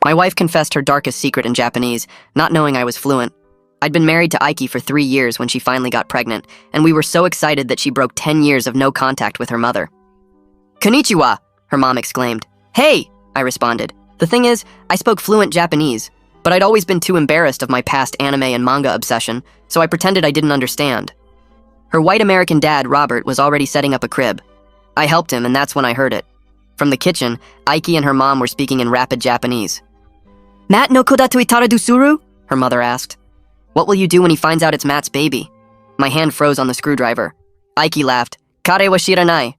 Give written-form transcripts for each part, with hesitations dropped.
My wife confessed her darkest secret in Japanese, not knowing I was fluent. I'd been married to Aiki for 3 years when she finally got pregnant, and we were so excited that she broke 10 years of no contact with her mother. "Konnichiwa," her mom exclaimed. "Hey," I responded. The thing is, I spoke fluent Japanese, but I'd always been too embarrassed of my past anime and manga obsession, so I pretended I didn't understand. Her white American dad, Robert, was already setting up a crib. I helped him, and that's when I heard it. From the kitchen, Aiki and her mom were speaking in rapid Japanese. "Matt no kodatu itara dusuru?" her mother asked. "What will you do when he finds out it's Matt's baby?" My hand froze on the screwdriver. Aiki laughed. "Kare wa shiranai.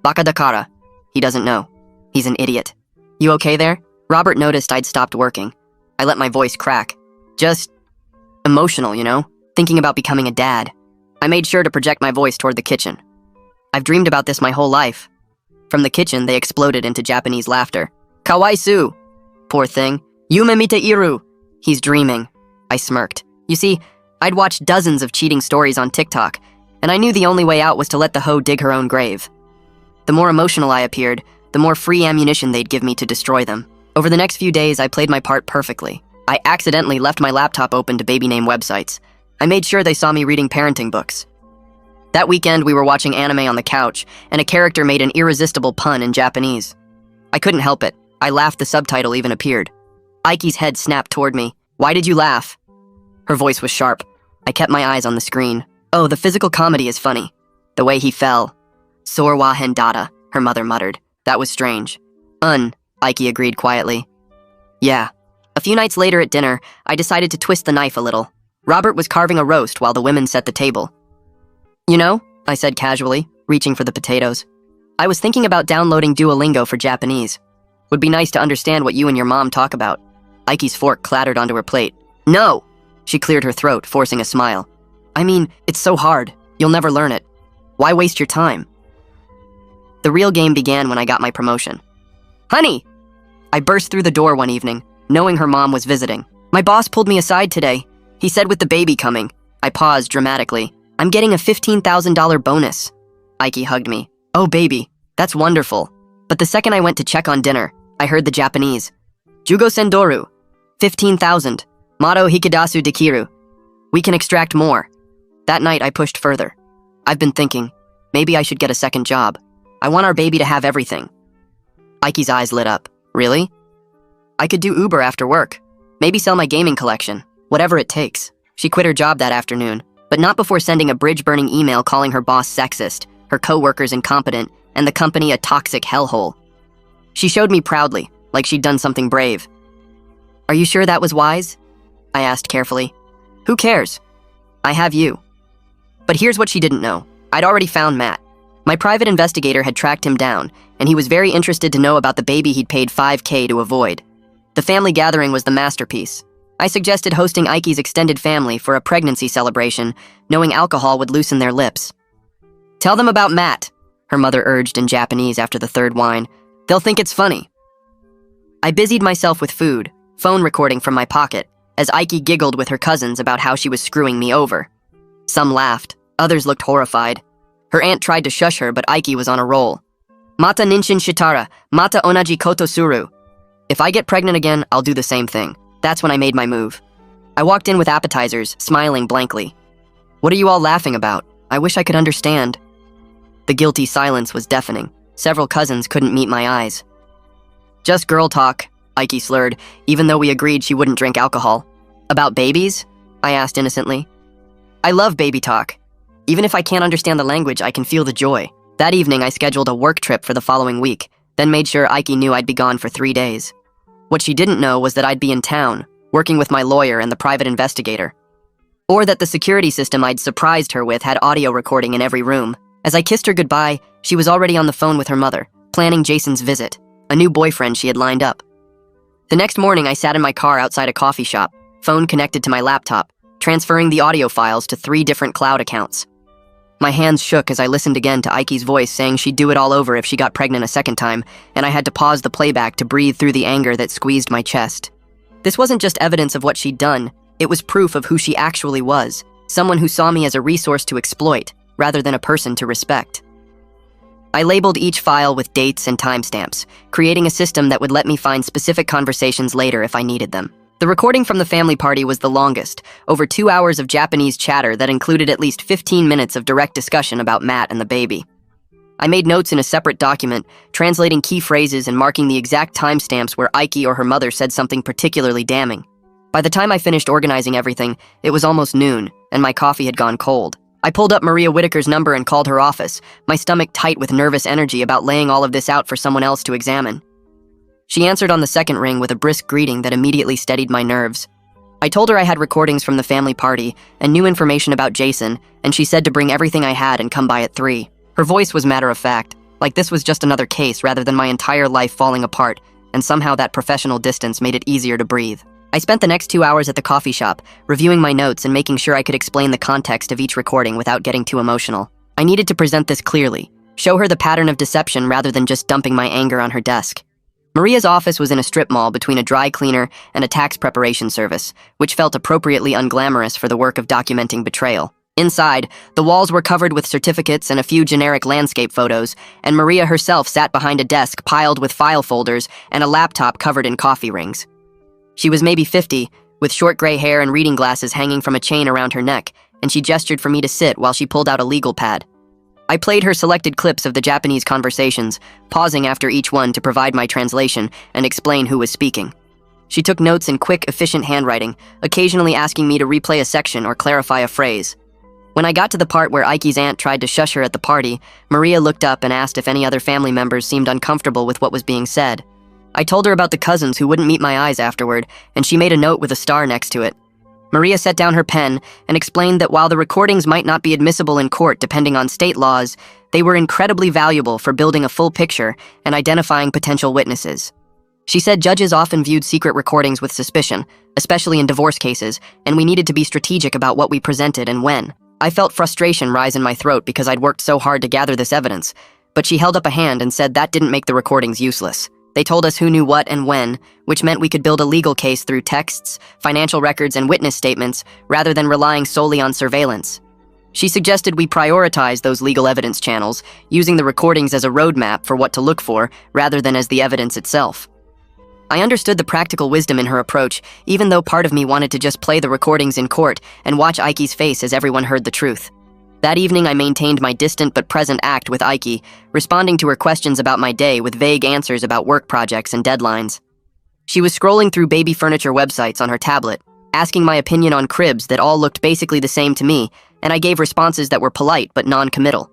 Baka dakara. He doesn't know. He's an idiot. You okay there?" Robert noticed I'd stopped working. I let my voice crack. Just emotional, you know? Thinking about becoming a dad. I made sure to project my voice toward the kitchen. I've dreamed about this my whole life. From the kitchen, they exploded into Japanese laughter. "Kawaisu! Poor thing. Yume mite iru. He's dreaming." I smirked. You see, I'd watched dozens of cheating stories on TikTok, and I knew the only way out was to let the hoe dig her own grave. The more emotional I appeared, the more free ammunition they'd give me to destroy them. Over the next few days, I played my part perfectly. I accidentally left my laptop open to baby name websites. I made sure they saw me reading parenting books. That weekend, we were watching anime on the couch, and a character made an irresistible pun in Japanese. I couldn't help it. I laughed, the subtitle even appeared. Aiki's head snapped toward me. "Why did you laugh?" Her voice was sharp. I kept my eyes on the screen. "Oh, the physical comedy is funny. The way he fell." "Sorwa hendata," her mother muttered. "That was strange." Aiki agreed quietly. "Yeah." A few nights later at dinner, I decided to twist the knife a little. Robert was carving a roast while the women set the table. "You know," I said casually, reaching for the potatoes, "I was thinking about downloading Duolingo for Japanese. Would be nice to understand what you and your mom talk about." Aiki's fork clattered onto her plate. "No!" She cleared her throat, forcing a smile. "I mean, it's so hard. You'll never learn it. Why waste your time?" The real game began when I got my promotion. "Honey!" I burst through the door one evening, knowing her mom was visiting. "My boss pulled me aside today. He said with the baby coming." I paused dramatically. "I'm getting a $15,000 bonus." Aiki hugged me. "Oh, baby, that's wonderful." But the second I went to check on dinner, I heard the Japanese. "Jugo sendoru. 15,000. Mado hikidasu dekiru. We can extract more." That night, I pushed further. I've been thinking, maybe I should get a second job. I want our baby to have everything. Aiki's eyes lit up. "Really?" "I could do Uber after work. Maybe sell my gaming collection. Whatever it takes." She quit her job that afternoon, but not before sending a bridge-burning email calling her boss sexist, her co-workers incompetent, and the company a toxic hellhole. She showed me proudly, like she'd done something brave. "Are you sure that was wise?" I asked carefully. "Who cares? I have you." But here's what she didn't know. I'd already found Matt. My private investigator had tracked him down, and he was very interested to know about the baby he'd paid $5,000 to avoid. The family gathering was the masterpiece. I suggested hosting Aiki's extended family for a pregnancy celebration, knowing alcohol would loosen their lips. "Tell them about Matt," her mother urged in Japanese after the third wine. "They'll think it's funny." I busied myself with food, phone recording from my pocket, as Aiki giggled with her cousins about how she was screwing me over. Some laughed, others looked horrified. Her aunt tried to shush her, but Aiki was on a roll. "Mata ninshin shitara, mata onaji koto suru." If I get pregnant again, I'll do the same thing. That's when I made my move. I walked in with appetizers, smiling blankly. "What are you all laughing about? I wish I could understand." The guilty silence was deafening. Several cousins couldn't meet my eyes. "Just girl talk," Aiki slurred, even though we agreed she wouldn't drink alcohol. "About babies?" I asked innocently. "I love baby talk. Even if I can't understand the language, I can feel the joy." That evening, I scheduled a work trip for the following week, then made sure Aiki knew I'd be gone for 3 days. What she didn't know was that I'd be in town, working with my lawyer and the private investigator. Or that the security system I'd surprised her with had audio recording in every room. As I kissed her goodbye, she was already on the phone with her mother, planning Jason's visit, a new boyfriend she had lined up. The next morning, I sat in my car outside a coffee shop, phone connected to my laptop, transferring the audio files to 3 different cloud accounts. My hands shook as I listened again to Aiki's voice saying she'd do it all over if she got pregnant a second time, and I had to pause the playback to breathe through the anger that squeezed my chest. This wasn't just evidence of what she'd done, it was proof of who she actually was, someone who saw me as a resource to exploit, rather than a person to respect. I labeled each file with dates and timestamps, creating a system that would let me find specific conversations later if I needed them. The recording from the family party was the longest, over 2 hours of Japanese chatter that included at least 15 minutes of direct discussion about Matt and the baby. I made notes in a separate document, translating key phrases and marking the exact timestamps where Aiki or her mother said something particularly damning. By the time I finished organizing everything, it was almost noon, and my coffee had gone cold. I pulled up Maria Whitaker's number and called her office, my stomach tight with nervous energy about laying all of this out for someone else to examine. She answered on the second ring with a brisk greeting that immediately steadied my nerves. I told her I had recordings from the family party and new information about Jason, and she said to bring everything I had and come by at 3. Her voice was matter-of-fact, like this was just another case rather than my entire life falling apart, and somehow that professional distance made it easier to breathe. I spent the next 2 hours at the coffee shop, reviewing my notes and making sure I could explain the context of each recording without getting too emotional. I needed to present this clearly, show her the pattern of deception rather than just dumping my anger on her desk. Maria's office was in a strip mall between a dry cleaner and a tax preparation service, which felt appropriately unglamorous for the work of documenting betrayal. Inside, the walls were covered with certificates and a few generic landscape photos, and Maria herself sat behind a desk piled with file folders and a laptop covered in coffee rings. She was maybe 50, with short gray hair and reading glasses hanging from a chain around her neck, and she gestured for me to sit while she pulled out a legal pad. I played her selected clips of the Japanese conversations, pausing after each one to provide my translation and explain who was speaking. She took notes in quick, efficient handwriting, occasionally asking me to replay a section or clarify a phrase. When I got to the part where Aiki's aunt tried to shush her at the party, Maria looked up and asked if any other family members seemed uncomfortable with what was being said. I told her about the cousins who wouldn't meet my eyes afterward, and she made a note with a star next to it. Maria set down her pen and explained that while the recordings might not be admissible in court depending on state laws, they were incredibly valuable for building a full picture and identifying potential witnesses. She said judges often viewed secret recordings with suspicion, especially in divorce cases, and we needed to be strategic about what we presented and when. I felt frustration rise in my throat because I'd worked so hard to gather this evidence, but she held up a hand and said that didn't make the recordings useless. They told us who knew what and when, which meant we could build a legal case through texts, financial records, and witness statements, rather than relying solely on surveillance. She suggested we prioritize those legal evidence channels, using the recordings as a roadmap for what to look for, rather than as the evidence itself. I understood the practical wisdom in her approach, even though part of me wanted to just play the recordings in court and watch Aiki's face as everyone heard the truth. That evening, I maintained my distant but present act with Aiki, responding to her questions about my day with vague answers about work projects and deadlines. She was scrolling through baby furniture websites on her tablet, asking my opinion on cribs that all looked basically the same to me, and I gave responses that were polite but non-committal.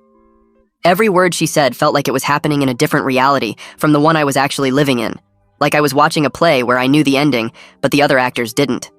Every word she said felt like it was happening in a different reality from the one I was actually living in, like I was watching a play where I knew the ending, but the other actors didn't.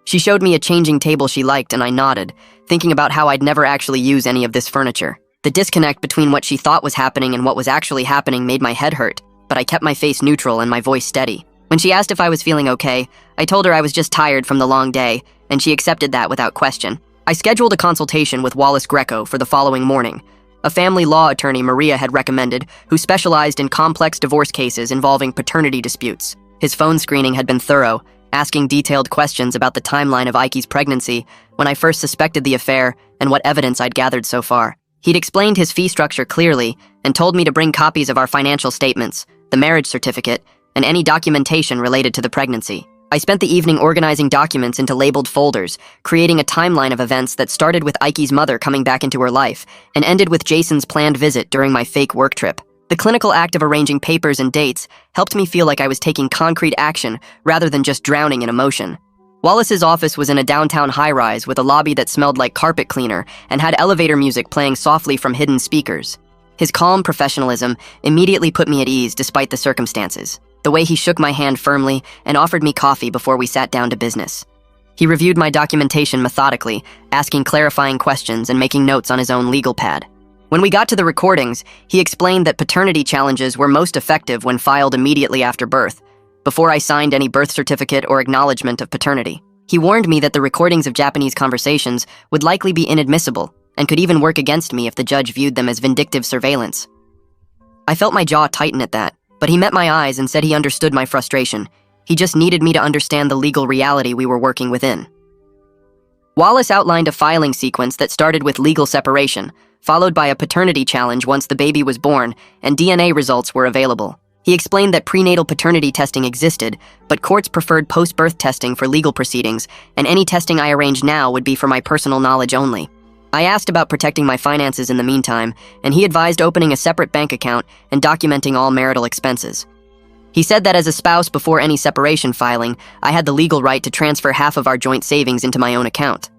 She showed me a changing table she liked, and I nodded, thinking about how I'd never actually use any of this furniture. The disconnect between what she thought was happening and what was actually happening made my head hurt, but I kept my face neutral and my voice steady. When she asked if I was feeling okay, I told her I was just tired from the long day, and she accepted that without question. I scheduled a consultation with Wallace Greco for the following morning, a family law attorney Maria had recommended who specialized in complex divorce cases involving paternity disputes. His phone screening had been thorough, asking detailed questions about the timeline of Aiki's pregnancy, when I first suspected the affair, and what evidence I'd gathered so far. He'd explained his fee structure clearly and told me to bring copies of our financial statements, the marriage certificate, and any documentation related to the pregnancy. I spent the evening organizing documents into labeled folders, creating a timeline of events that started with Aiki's mother coming back into her life and ended with Jason's planned visit during my fake work trip. The clinical act of arranging papers and dates helped me feel like I was taking concrete action rather than just drowning in emotion. Wallace's office was in a downtown high-rise with a lobby that smelled like carpet cleaner and had elevator music playing softly from hidden speakers. His calm professionalism immediately put me at ease despite the circumstances, the way he shook my hand firmly and offered me coffee before we sat down to business. He reviewed my documentation methodically, asking clarifying questions and making notes on his own legal pad. When we got to the recordings, he explained that paternity challenges were most effective when filed immediately after birth, before I signed any birth certificate or acknowledgement of paternity. He warned me that the recordings of Japanese conversations would likely be inadmissible and could even work against me if the judge viewed them as vindictive surveillance. I felt my jaw tighten at that, but he met my eyes and said he understood my frustration. He just needed me to understand the legal reality we were working within. Wallace outlined a filing sequence that started with legal separation, followed by a paternity challenge once the baby was born and DNA results were available. He explained that prenatal paternity testing existed, but courts preferred post-birth testing for legal proceedings, and any testing I arrange now would be for my personal knowledge only. I asked about protecting my finances in the meantime, and he advised opening a separate bank account and documenting all marital expenses. He said that as a spouse before any separation filing, I had the legal right to transfer half of our joint savings into my own account.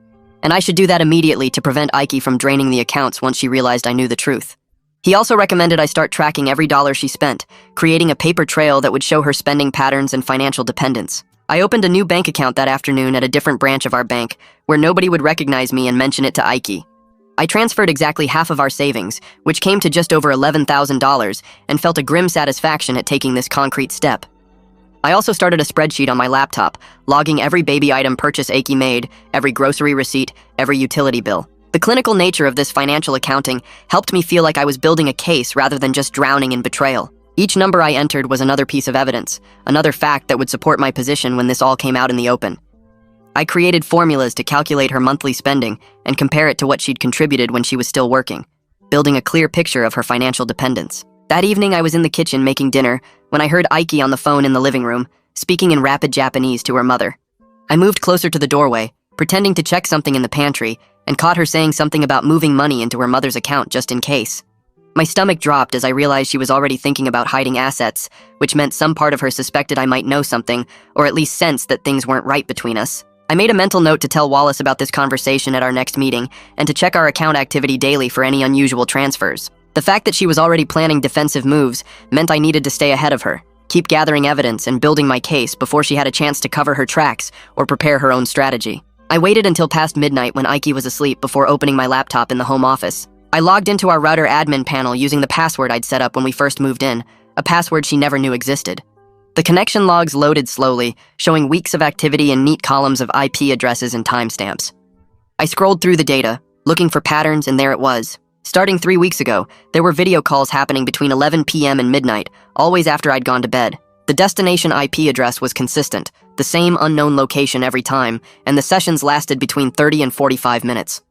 And I should do that immediately to prevent Ike from draining the accounts once she realized I knew the truth. He also recommended I start tracking every dollar she spent, creating a paper trail that would show her spending patterns and financial dependence. I opened a new bank account that afternoon at a different branch of our bank, where nobody would recognize me and mention it to Ike. I transferred exactly half of our savings, which came to just over $11,000, and felt a grim satisfaction at taking this concrete step. I also started a spreadsheet on my laptop, logging every baby item purchase Ike made, every grocery receipt, every utility bill. The clinical nature of this financial accounting helped me feel like I was building a case rather than just drowning in betrayal. Each number I entered was another piece of evidence, another fact that would support my position when this all came out in the open. I created formulas to calculate her monthly spending and compare it to what she'd contributed when she was still working, building a clear picture of her financial dependence. That evening, I was in the kitchen making dinner when I heard Ike on the phone in the living room, speaking in rapid Japanese to her mother. I moved closer to the doorway, pretending to check something in the pantry, and caught her saying something about moving money into her mother's account just in case. My stomach dropped as I realized she was already thinking about hiding assets, which meant some part of her suspected I might know something, or at least sensed that things weren't right between us. I made a mental note to tell Wallace about this conversation at our next meeting, and to check our account activity daily for any unusual transfers. The fact that she was already planning defensive moves meant I needed to stay ahead of her, keep gathering evidence and building my case before she had a chance to cover her tracks or prepare her own strategy. I waited until past midnight when Ike was asleep before opening my laptop in the home office. I logged into our router admin panel using the password I'd set up when we first moved in, a password she never knew existed. The connection logs loaded slowly, showing weeks of activity in neat columns of IP addresses and timestamps. I scrolled through the data, looking for patterns, and there it was. Starting 3 weeks ago, there were video calls happening between 11 p.m. and midnight, always after I'd gone to bed. The destination IP address was consistent, the same unknown location every time, and the sessions lasted between 30 and 45 minutes.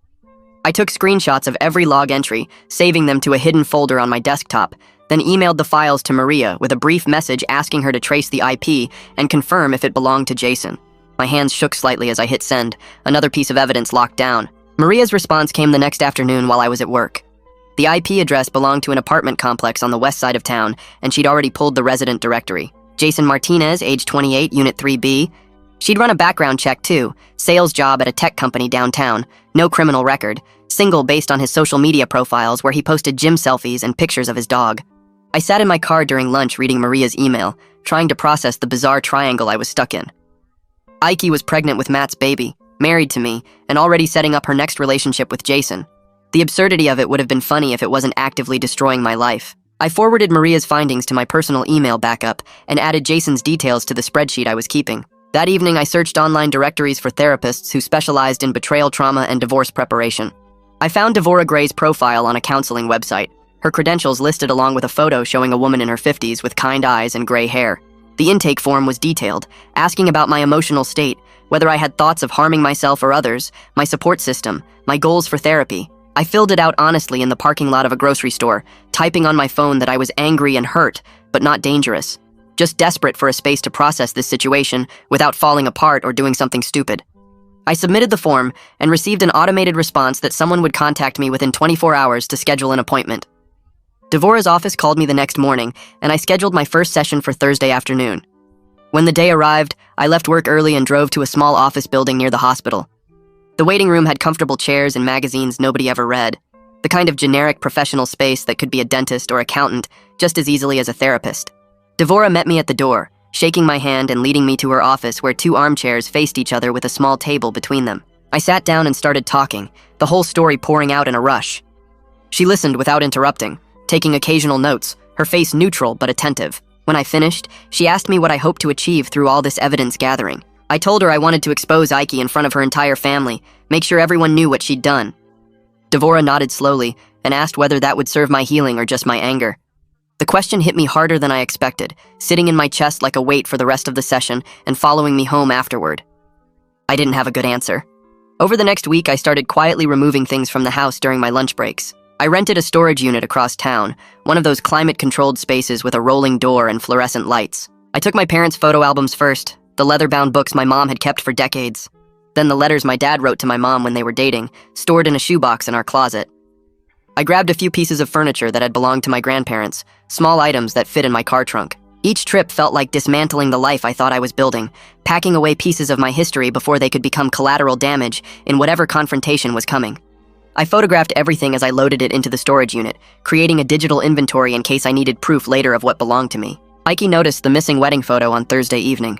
I took screenshots of every log entry, saving them to a hidden folder on my desktop, then emailed the files to Maria with a brief message asking her to trace the IP and confirm if it belonged to Jason. My hands shook slightly as I hit send, another piece of evidence locked down. Maria's response came the next afternoon while I was at work. The IP address belonged to an apartment complex on the west side of town, and she'd already pulled the resident directory. Jason Martinez, age 28, Unit 3B. She'd run a background check too, sales job at a tech company downtown, no criminal record, single based on his social media profiles where he posted gym selfies and pictures of his dog. I sat in my car during lunch reading Maria's email, trying to process the bizarre triangle I was stuck in. Ike was pregnant with Matt's baby, married to me, and already setting up her next relationship with Jason. The absurdity of it would have been funny if it wasn't actively destroying my life. I forwarded Maria's findings to my personal email backup and added Jason's details to the spreadsheet I was keeping. That evening, I searched online directories for therapists who specialized in betrayal trauma and divorce preparation. I found Devora Gray's profile on a counseling website, her credentials listed along with a photo showing a woman in her 50s with kind eyes and gray hair. The intake form was detailed, asking about my emotional state, whether I had thoughts of harming myself or others, my support system, my goals for therapy. I filled it out honestly in the parking lot of a grocery store, typing on my phone that I was angry and hurt, but not dangerous. Just desperate for a space to process this situation without falling apart or doing something stupid. I submitted the form and received an automated response that someone would contact me within 24 hours to schedule an appointment. Devora's office called me the next morning, and I scheduled my first session for Thursday afternoon. When the day arrived, I left work early and drove to a small office building near the hospital. The waiting room had comfortable chairs and magazines nobody ever read, the kind of generic professional space that could be a dentist or accountant just as easily as a therapist. Devora met me at the door, shaking my hand and leading me to her office where 2 armchairs faced each other with a small table between them. I sat down and started talking, the whole story pouring out in a rush. She listened without interrupting, taking occasional notes, her face neutral but attentive. When I finished, she asked me what I hoped to achieve through all this evidence gathering. I told her I wanted to expose Ike in front of her entire family, make sure everyone knew what she'd done. Devora nodded slowly and asked whether that would serve my healing or just my anger. The question hit me harder than I expected, sitting in my chest like a weight for the rest of the session and following me home afterward. I didn't have a good answer. Over the next week, I started quietly removing things from the house during my lunch breaks. I rented a storage unit across town, one of those climate-controlled spaces with a rolling door and fluorescent lights. I took my parents' photo albums first, the leather-bound books my mom had kept for decades. Then the letters my dad wrote to my mom when they were dating, stored in a shoebox in our closet. I grabbed a few pieces of furniture that had belonged to my grandparents, small items that fit in my car trunk. Each trip felt like dismantling the life I thought I was building, packing away pieces of my history before they could become collateral damage in whatever confrontation was coming. I photographed everything as I loaded it into the storage unit, creating a digital inventory in case I needed proof later of what belonged to me. Ike noticed the missing wedding photo on Thursday evening.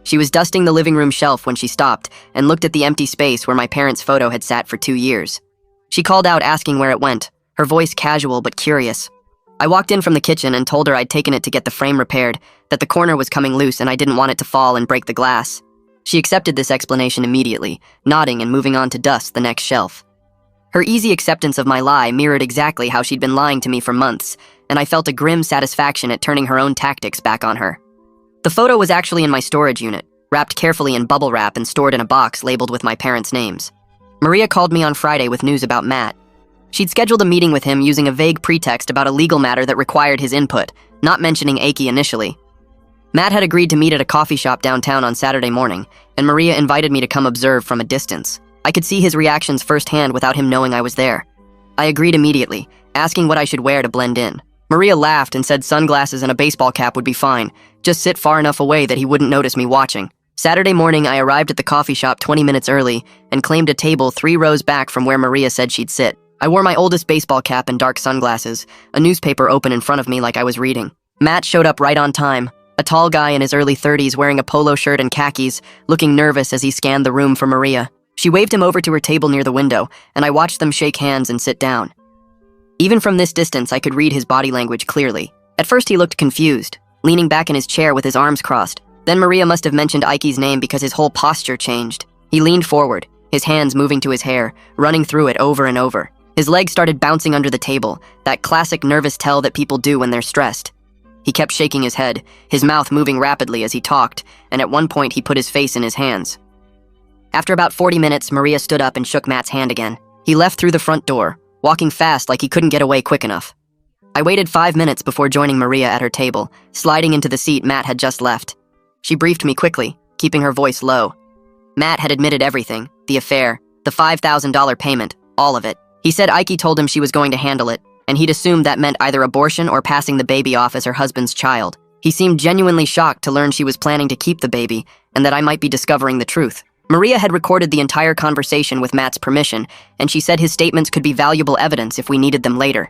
She was dusting the living room shelf when she stopped and looked at the empty space where my parents' photo had sat for 2 years. She called out asking where it went, her voice casual but curious. I walked in from the kitchen and told her I'd taken it to get the frame repaired, that the corner was coming loose and I didn't want it to fall and break the glass. She accepted this explanation immediately, nodding and moving on to dust the next shelf. Her easy acceptance of my lie mirrored exactly how she'd been lying to me for months, and I felt a grim satisfaction at turning her own tactics back on her. The photo was actually in my storage unit, wrapped carefully in bubble wrap and stored in a box labeled with my parents' names. Maria called me on Friday with news about Matt. She'd scheduled a meeting with him using a vague pretext about a legal matter that required his input, not mentioning Ike initially. Matt had agreed to meet at a coffee shop downtown on Saturday morning, and Maria invited me to come observe from a distance. I could see his reactions firsthand without him knowing I was there. I agreed immediately, asking what I should wear to blend in. Maria laughed and said sunglasses and a baseball cap would be fine, just sit far enough away that he wouldn't notice me watching. Saturday morning, I arrived at the coffee shop 20 minutes early and claimed a table 3 rows back from where Maria said she'd sit. I wore my oldest baseball cap and dark sunglasses, a newspaper open in front of me like I was reading. Matt showed up right on time, a tall guy in his early 30s wearing a polo shirt and khakis, looking nervous as he scanned the room for Maria. She waved him over to her table near the window, and I watched them shake hands and sit down. Even from this distance, I could read his body language clearly. At first, he looked confused, leaning back in his chair with his arms crossed. Then Maria must have mentioned Ike's name because his whole posture changed. He leaned forward, his hands moving to his hair, running through it over and over. His legs started bouncing under the table, that classic nervous tell that people do when they're stressed. He kept shaking his head, his mouth moving rapidly as he talked, and at one point he put his face in his hands. After about 40 minutes, Maria stood up and shook Matt's hand again. He left through the front door, walking fast like he couldn't get away quick enough. I waited 5 minutes before joining Maria at her table, sliding into the seat Matt had just left. She briefed me quickly, keeping her voice low. Matt had admitted everything, the affair, the $5,000 payment, all of it. He said Ike told him she was going to handle it, and he'd assumed that meant either abortion or passing the baby off as her husband's child. He seemed genuinely shocked to learn she was planning to keep the baby, and that I might be discovering the truth. Maria had recorded the entire conversation with Matt's permission, and she said his statements could be valuable evidence if we needed them later.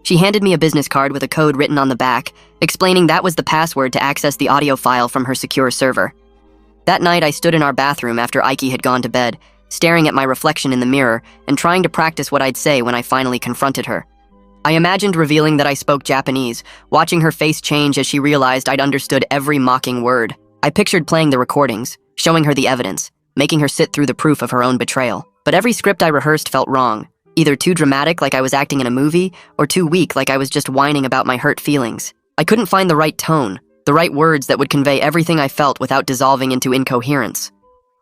She handed me a business card with a code written on the back, explaining that was the password to access the audio file from her secure server. That night, I stood in our bathroom after Ike had gone to bed, staring at my reflection in the mirror and trying to practice what I'd say when I finally confronted her. I imagined revealing that I spoke Japanese, watching her face change as she realized I'd understood every mocking word. I pictured playing the recordings, showing her the evidence, making her sit through the proof of her own betrayal. But every script I rehearsed felt wrong, either too dramatic like I was acting in a movie, or too weak like I was just whining about my hurt feelings. I couldn't find the right tone, the right words that would convey everything I felt without dissolving into incoherence.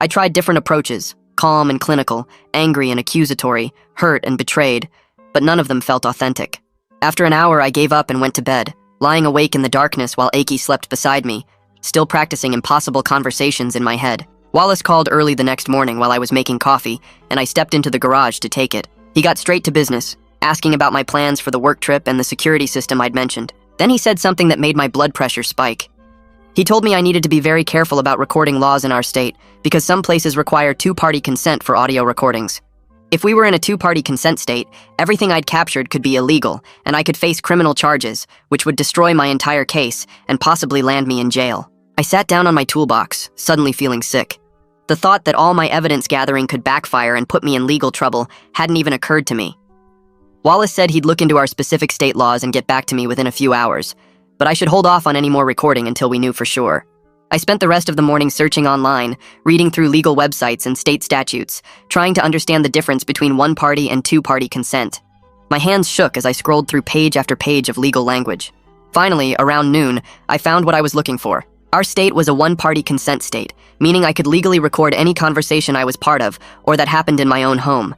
I tried different approaches, calm and clinical, angry and accusatory, hurt and betrayed, but none of them felt authentic. After an hour, I gave up and went to bed, lying awake in the darkness while Ike slept beside me, still practicing impossible conversations in my head. Wallace called early the next morning while I was making coffee, and I stepped into the garage to take it. He got straight to business, asking about my plans for the work trip and the security system I'd mentioned. Then he said something that made my blood pressure spike. He told me I needed to be very careful about recording laws in our state because some places require 2-party consent for audio recordings. If we were in a 2-party consent state, everything I'd captured could be illegal, and I could face criminal charges, which would destroy my entire case and possibly land me in jail. I sat down on my toolbox, suddenly feeling sick. The thought that all my evidence gathering could backfire and put me in legal trouble hadn't even occurred to me. Wallace said he'd look into our specific state laws and get back to me within a few hours, but I should hold off on any more recording until we knew for sure. I spent the rest of the morning searching online, reading through legal websites and state statutes, trying to understand the difference between 1-party and 2-party consent. My hands shook as I scrolled through page after page of legal language. Finally, around noon, I found what I was looking for. Our state was a 1-party consent state, meaning I could legally record any conversation I was part of or that happened in my own home.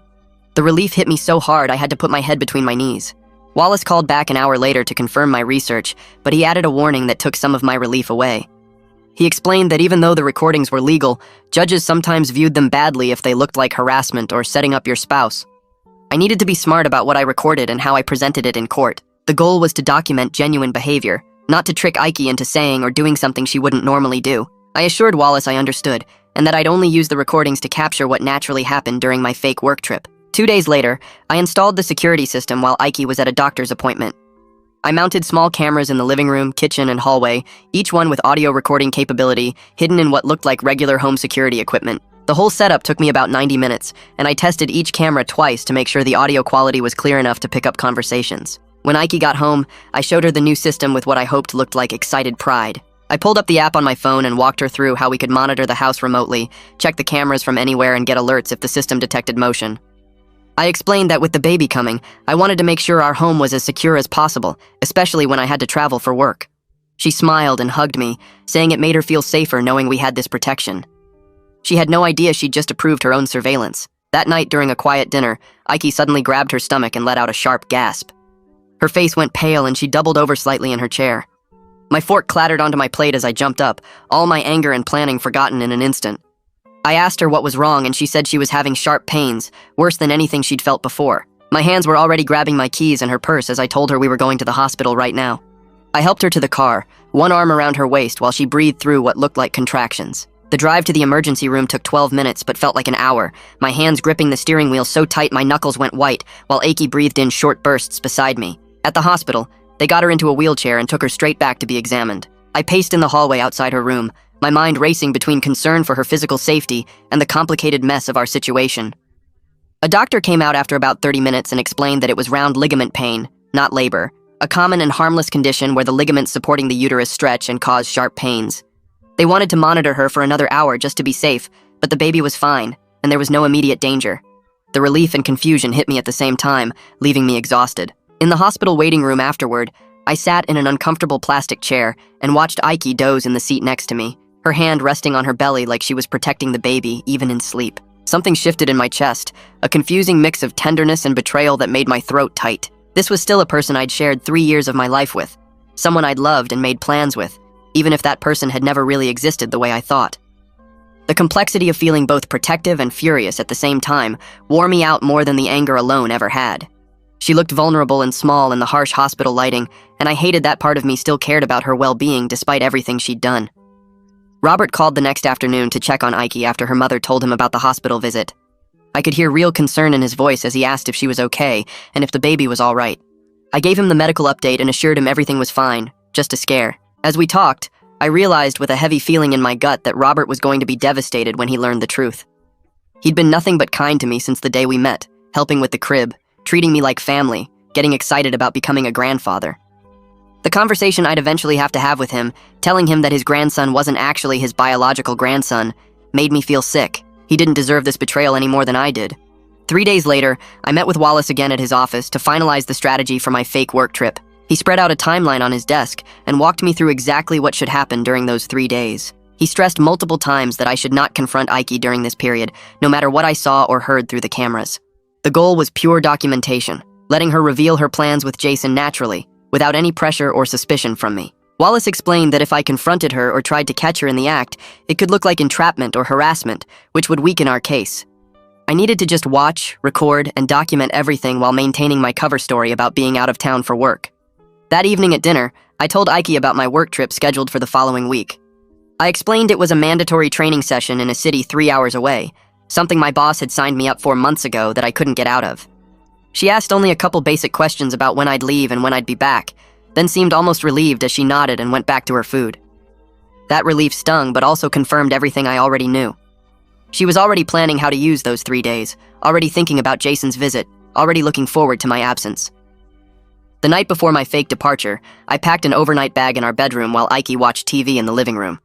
The relief hit me so hard I had to put my head between my knees. Wallace called back an hour later to confirm my research, but he added a warning that took some of my relief away. He explained that even though the recordings were legal, judges sometimes viewed them badly if they looked like harassment or setting up your spouse. I needed to be smart about what I recorded and how I presented it in court. The goal was to document genuine behavior, not to trick Ike into saying or doing something she wouldn't normally do. I assured Wallace I understood, and that I'd only use the recordings to capture what naturally happened during my fake work trip. 2 days later, I installed the security system while Ike was at a doctor's appointment. I mounted small cameras in the living room, kitchen, and hallway, each one with audio recording capability, hidden in what looked like regular home security equipment. The whole setup took me about 90 minutes, and I tested each camera twice to make sure the audio quality was clear enough to pick up conversations. When Ike got home, I showed her the new system with what I hoped looked like excited pride. I pulled up the app on my phone and walked her through how we could monitor the house remotely, check the cameras from anywhere, and get alerts if the system detected motion. I explained that with the baby coming, I wanted to make sure our home was as secure as possible, especially when I had to travel for work. She smiled and hugged me, saying it made her feel safer knowing we had this protection. She had no idea she'd just approved her own surveillance. That night during a quiet dinner, Ike suddenly grabbed her stomach and let out a sharp gasp. Her face went pale and she doubled over slightly in her chair. My fork clattered onto my plate as I jumped up, all my anger and planning forgotten in an instant. I asked her what was wrong and she said she was having sharp pains, worse than anything she'd felt before. My hands were already grabbing my keys and her purse as I told her we were going to the hospital right now. I helped her to the car, one arm around her waist while she breathed through what looked like contractions. The drive to the emergency room took 12 minutes but felt like an hour, my hands gripping the steering wheel so tight my knuckles went white, while Ike breathed in short bursts beside me. At the hospital, they got her into a wheelchair and took her straight back to be examined. I paced in the hallway outside her room, my mind racing between concern for her physical safety and the complicated mess of our situation. A doctor came out after about 30 minutes and explained that it was round ligament pain, not labor, a common and harmless condition where the ligaments supporting the uterus stretch and cause sharp pains. They wanted to monitor her for another hour just to be safe, but the baby was fine, and there was no immediate danger. The relief and confusion hit me at the same time, leaving me exhausted. In the hospital waiting room afterward, I sat in an uncomfortable plastic chair and watched Ike doze in the seat next to me, her hand resting on her belly like she was protecting the baby, even in sleep. Something shifted in my chest, a confusing mix of tenderness and betrayal that made my throat tight. This was still a person I'd shared 3 years of my life with, someone I'd loved and made plans with, even if that person had never really existed the way I thought. The complexity of feeling both protective and furious at the same time wore me out more than the anger alone ever had. She looked vulnerable and small in the harsh hospital lighting, and I hated that part of me still cared about her well-being despite everything she'd done. Robert called the next afternoon to check on Ike after her mother told him about the hospital visit. I could hear real concern in his voice as he asked if she was okay and if the baby was all right. I gave him the medical update and assured him everything was fine, just a scare. As we talked, I realized with a heavy feeling in my gut that Robert was going to be devastated when he learned the truth. He'd been nothing but kind to me since the day we met, helping with the crib, treating me like family, getting excited about becoming a grandfather. The conversation I'd eventually have to have with him, telling him that his grandson wasn't actually his biological grandson, made me feel sick. He didn't deserve this betrayal any more than I did. 3 days later, I met with Wallace again at his office to finalize the strategy for my fake work trip. He spread out a timeline on his desk and walked me through exactly what should happen during those 3 days. He stressed multiple times that I should not confront Ike during this period, no matter what I saw or heard through the cameras. The goal was pure documentation, letting her reveal her plans with Jason naturally, without any pressure or suspicion from me. Wallace explained that if I confronted her or tried to catch her in the act, it could look like entrapment or harassment, which would weaken our case. I needed to just watch, record, and document everything while maintaining my cover story about being out of town for work. That evening at dinner, I told Ike about my work trip scheduled for the following week. I explained it was a mandatory training session in a city 3 hours away, something my boss had signed me up for months ago that I couldn't get out of. She asked only a couple basic questions about when I'd leave and when I'd be back, then seemed almost relieved as she nodded and went back to her food. That relief stung, but also confirmed everything I already knew. She was already planning how to use those 3 days, already thinking about Jason's visit, already looking forward to my absence. The night before my fake departure, I packed an overnight bag in our bedroom while Ike watched TV in the living room.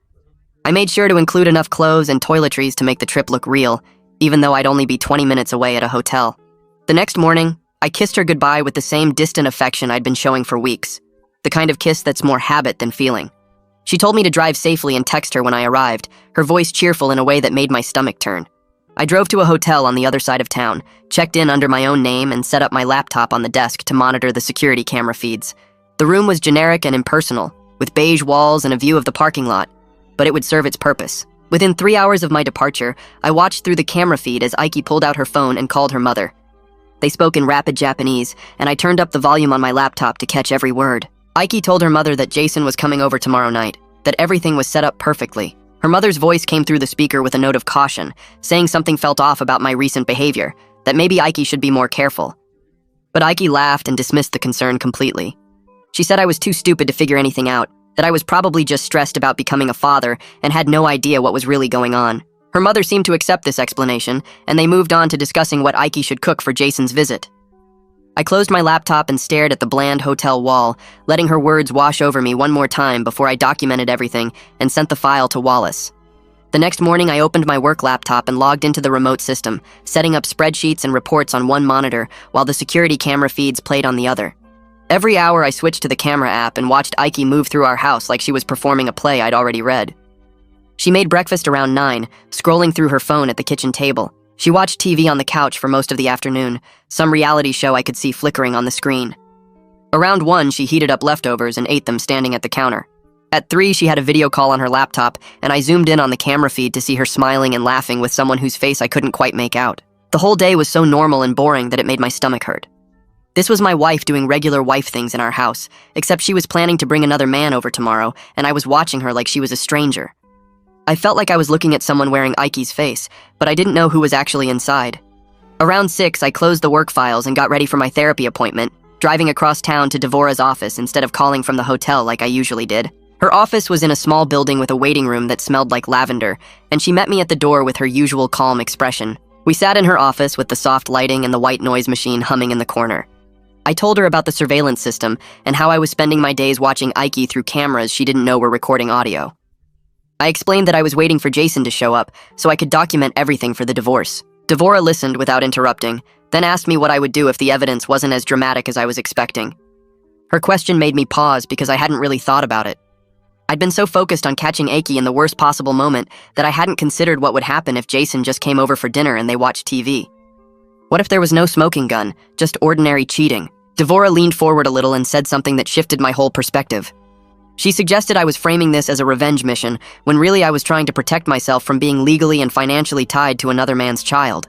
I made sure to include enough clothes and toiletries to make the trip look real, even though I'd only be 20 minutes away at a hotel. The next morning, I kissed her goodbye with the same distant affection I'd been showing for weeks, the kind of kiss that's more habit than feeling. She told me to drive safely and text her when I arrived, her voice cheerful in a way that made my stomach turn. I drove to a hotel on the other side of town, checked in under my own name, and set up my laptop on the desk to monitor the security camera feeds. The room was generic and impersonal, with beige walls and a view of the parking lot, but it would serve its purpose. Within 3 hours of my departure, I watched through the camera feed as Aiki pulled out her phone and called her mother. They spoke in rapid Japanese, and I turned up the volume on my laptop to catch every word. Aiki told her mother that Jason was coming over tomorrow night, that everything was set up perfectly. Her mother's voice came through the speaker with a note of caution, saying something felt off about my recent behavior, that maybe Aiki should be more careful. But Aiki laughed and dismissed the concern completely. She said I was too stupid to figure anything out, that I was probably just stressed about becoming a father and had no idea what was really going on. Her mother seemed to accept this explanation, and they moved on to discussing what Aiki should cook for Jason's visit. I closed my laptop and stared at the bland hotel wall, letting her words wash over me one more time before I documented everything and sent the file to Wallace. The next morning, I opened my work laptop and logged into the remote system, setting up spreadsheets and reports on one monitor while the security camera feeds played on the other. Every hour, I switched to the camera app and watched Aiki move through our house like she was performing a play I'd already read. She made breakfast around 9, scrolling through her phone at the kitchen table. She watched TV on the couch for most of the afternoon, some reality show I could see flickering on the screen. Around 1, she heated up leftovers and ate them standing at the counter. At 3, she had a video call on her laptop, and I zoomed in on the camera feed to see her smiling and laughing with someone whose face I couldn't quite make out. The whole day was so normal and boring that it made my stomach hurt. This was my wife doing regular wife things in our house, except she was planning to bring another man over tomorrow, and I was watching her like she was a stranger. I felt like I was looking at someone wearing Aiki's face, but I didn't know who was actually inside. Around 6, I closed the work files and got ready for my therapy appointment, driving across town to Devora's office instead of calling from the hotel like I usually did. Her office was in a small building with a waiting room that smelled like lavender, and she met me at the door with her usual calm expression. We sat in her office with the soft lighting and the white noise machine humming in the corner. I told her about the surveillance system and how I was spending my days watching Aiki through cameras she didn't know were recording audio. I explained that I was waiting for Jason to show up so I could document everything for the divorce. Devora listened without interrupting, then asked me what I would do if the evidence wasn't as dramatic as I was expecting. Her question made me pause because I hadn't really thought about it. I'd been so focused on catching Aiki in the worst possible moment that I hadn't considered what would happen if Jason just came over for dinner and they watched TV. What if there was no smoking gun, just ordinary cheating? Devora leaned forward a little and said something that shifted my whole perspective. She suggested I was framing this as a revenge mission, when really I was trying to protect myself from being legally and financially tied to another man's child.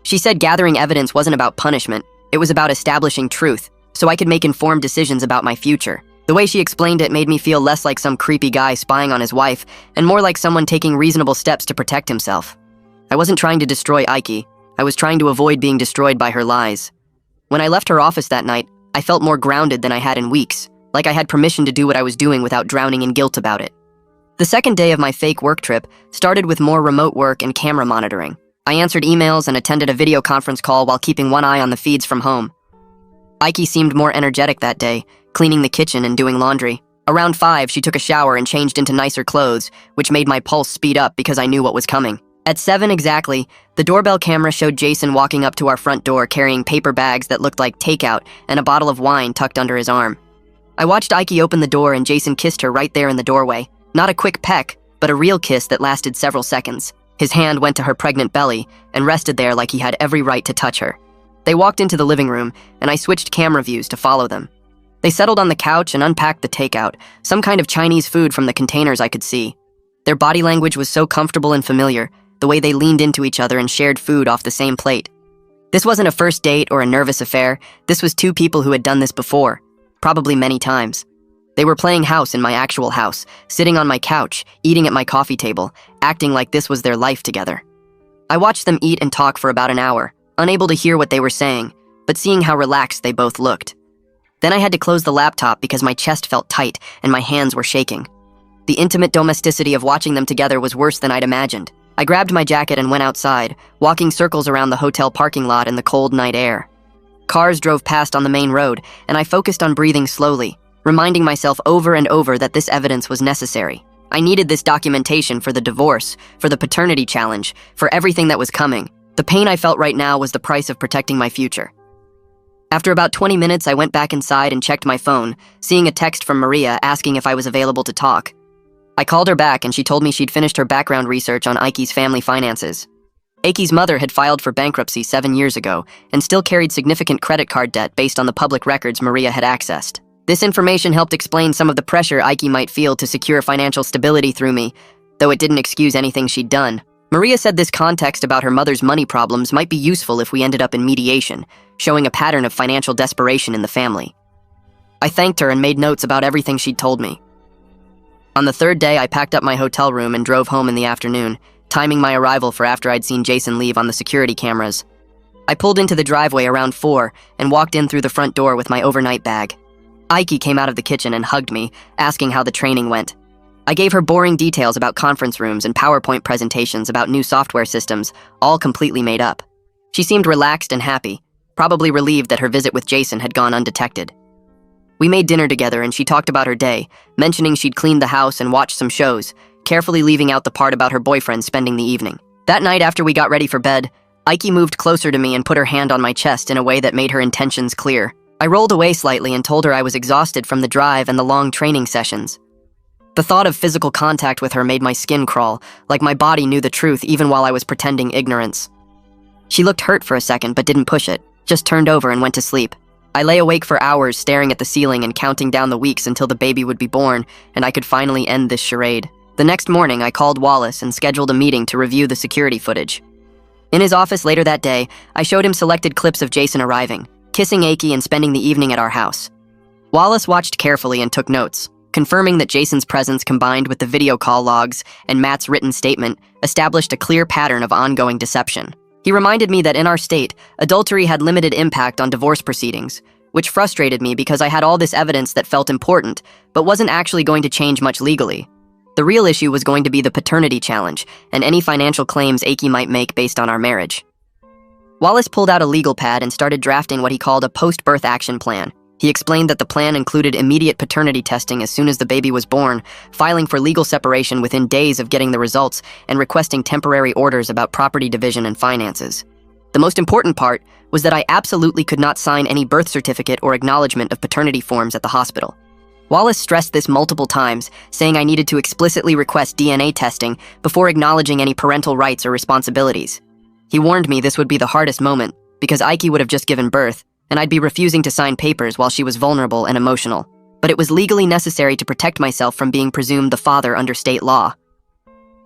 She said gathering evidence wasn't about punishment, it was about establishing truth, so I could make informed decisions about my future. The way she explained it made me feel less like some creepy guy spying on his wife, and more like someone taking reasonable steps to protect himself. I wasn't trying to destroy Aiki, I was trying to avoid being destroyed by her lies. When I left her office that night, I felt more grounded than I had in weeks, like I had permission to do what I was doing without drowning in guilt about it. The second day of my fake work trip started with more remote work and camera monitoring. I answered emails and attended a video conference call while keeping one eye on the feeds from home. Aiki seemed more energetic that day, cleaning the kitchen and doing laundry. Around 5, she took a shower and changed into nicer clothes, which made my pulse speed up because I knew what was coming. At 7 exactly, the doorbell camera showed Jason walking up to our front door carrying paper bags that looked like takeout and a bottle of wine tucked under his arm. I watched Aiki open the door and Jason kissed her right there in the doorway. Not a quick peck, but a real kiss that lasted several seconds. His hand went to her pregnant belly and rested there like he had every right to touch her. They walked into the living room, and I switched camera views to follow them. They settled on the couch and unpacked the takeout, some kind of Chinese food from the containers I could see. Their body language was so comfortable and familiar, the way they leaned into each other and shared food off the same plate. This wasn't a first date or a nervous affair, this was two people who had done this before. Probably many times. They were playing house in my actual house, sitting on my couch, eating at my coffee table, acting like this was their life together. I watched them eat and talk for about an hour, unable to hear what they were saying, but seeing how relaxed they both looked. Then I had to close the laptop because my chest felt tight and my hands were shaking. The intimate domesticity of watching them together was worse than I'd imagined. I grabbed my jacket and went outside, walking circles around the hotel parking lot in the cold night air. Cars drove past on the main road, and I focused on breathing slowly, reminding myself over and over that this evidence was necessary. I needed this documentation for the divorce, for the paternity challenge, for everything that was coming. The pain I felt right now was the price of protecting my future. After about 20 minutes, I went back inside and checked my phone, seeing a text from Maria asking if I was available to talk. I called her back and she told me she'd finished her background research on Aiki's family finances. Aiki's mother had filed for bankruptcy 7 years ago and still carried significant credit card debt based on the public records Maria had accessed. This information helped explain some of the pressure Aiki might feel to secure financial stability through me, though it didn't excuse anything she'd done. Maria said this context about her mother's money problems might be useful if we ended up in mediation, showing a pattern of financial desperation in the family. I thanked her and made notes about everything she'd told me. On the third day, I packed up my hotel room and drove home in the afternoon, timing my arrival for after I'd seen Jason leave on the security cameras. I pulled into the driveway around 4 and walked in through the front door with my overnight bag. Aiki came out of the kitchen and hugged me, asking how the training went. I gave her boring details about conference rooms and PowerPoint presentations about new software systems, all completely made up. She seemed relaxed and happy, probably relieved that her visit with Jason had gone undetected. We made dinner together and she talked about her day, mentioning she'd cleaned the house and watched some shows, carefully leaving out the part about her boyfriend spending the evening. That night after we got ready for bed, Aiki moved closer to me and put her hand on my chest in a way that made her intentions clear. I rolled away slightly and told her I was exhausted from the drive and the long training sessions. The thought of physical contact with her made my skin crawl, like my body knew the truth even while I was pretending ignorance. She looked hurt for a second but didn't push it, just turned over and went to sleep. I lay awake for hours staring at the ceiling and counting down the weeks until the baby would be born and I could finally end this charade. The next morning, I called Wallace and scheduled a meeting to review the security footage. In his office later that day, I showed him selected clips of Jason arriving, kissing Aiki and spending the evening at our house. Wallace watched carefully and took notes, confirming that Jason's presence combined with the video call logs and Matt's written statement established a clear pattern of ongoing deception. He reminded me that in our state, adultery had limited impact on divorce proceedings, which frustrated me because I had all this evidence that felt important, but wasn't actually going to change much legally. The real issue was going to be the paternity challenge and any financial claims Aiki might make based on our marriage. Wallace pulled out a legal pad and started drafting what he called a post-birth action plan. He explained that the plan included immediate paternity testing as soon as the baby was born, filing for legal separation within days of getting the results, and requesting temporary orders about property division and finances. The most important part was that I absolutely could not sign any birth certificate or acknowledgement of paternity forms at the hospital. Wallace stressed this multiple times, saying I needed to explicitly request DNA testing before acknowledging any parental rights or responsibilities. He warned me this would be the hardest moment, because Aiki would have just given birth, and I'd be refusing to sign papers while she was vulnerable and emotional. But it was legally necessary to protect myself from being presumed the father under state law.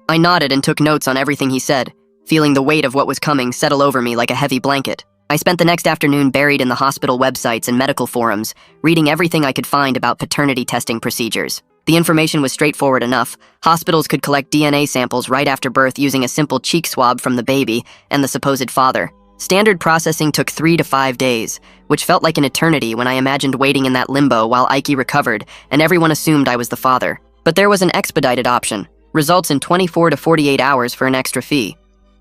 I nodded and took notes on everything he said, feeling the weight of what was coming settle over me like a heavy blanket. I spent the next afternoon buried in the hospital websites and medical forums, reading everything I could find about paternity testing procedures. The information was straightforward enough. Hospitals could collect DNA samples right after birth using a simple cheek swab from the baby and the supposed father. Standard processing took 3 to 5 days, which felt like an eternity when I imagined waiting in that limbo while Aiki recovered and everyone assumed I was the father. But there was an expedited option, results in 24 to 48 hours for an extra fee.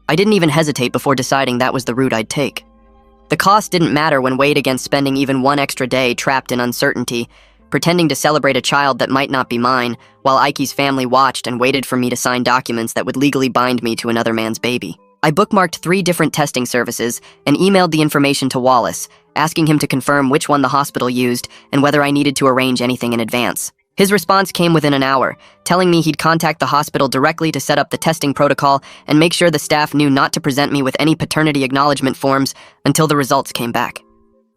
I didn't even hesitate before deciding that was the route I'd take. The cost didn't matter when weighed against spending even one extra day trapped in uncertainty, pretending to celebrate a child that might not be mine, while Aiki's family watched and waited for me to sign documents that would legally bind me to another man's baby. I bookmarked 3 different testing services and emailed the information to Wallace, asking him to confirm which one the hospital used and whether I needed to arrange anything in advance. His response came within an hour, telling me he'd contact the hospital directly to set up the testing protocol and make sure the staff knew not to present me with any paternity acknowledgement forms until the results came back.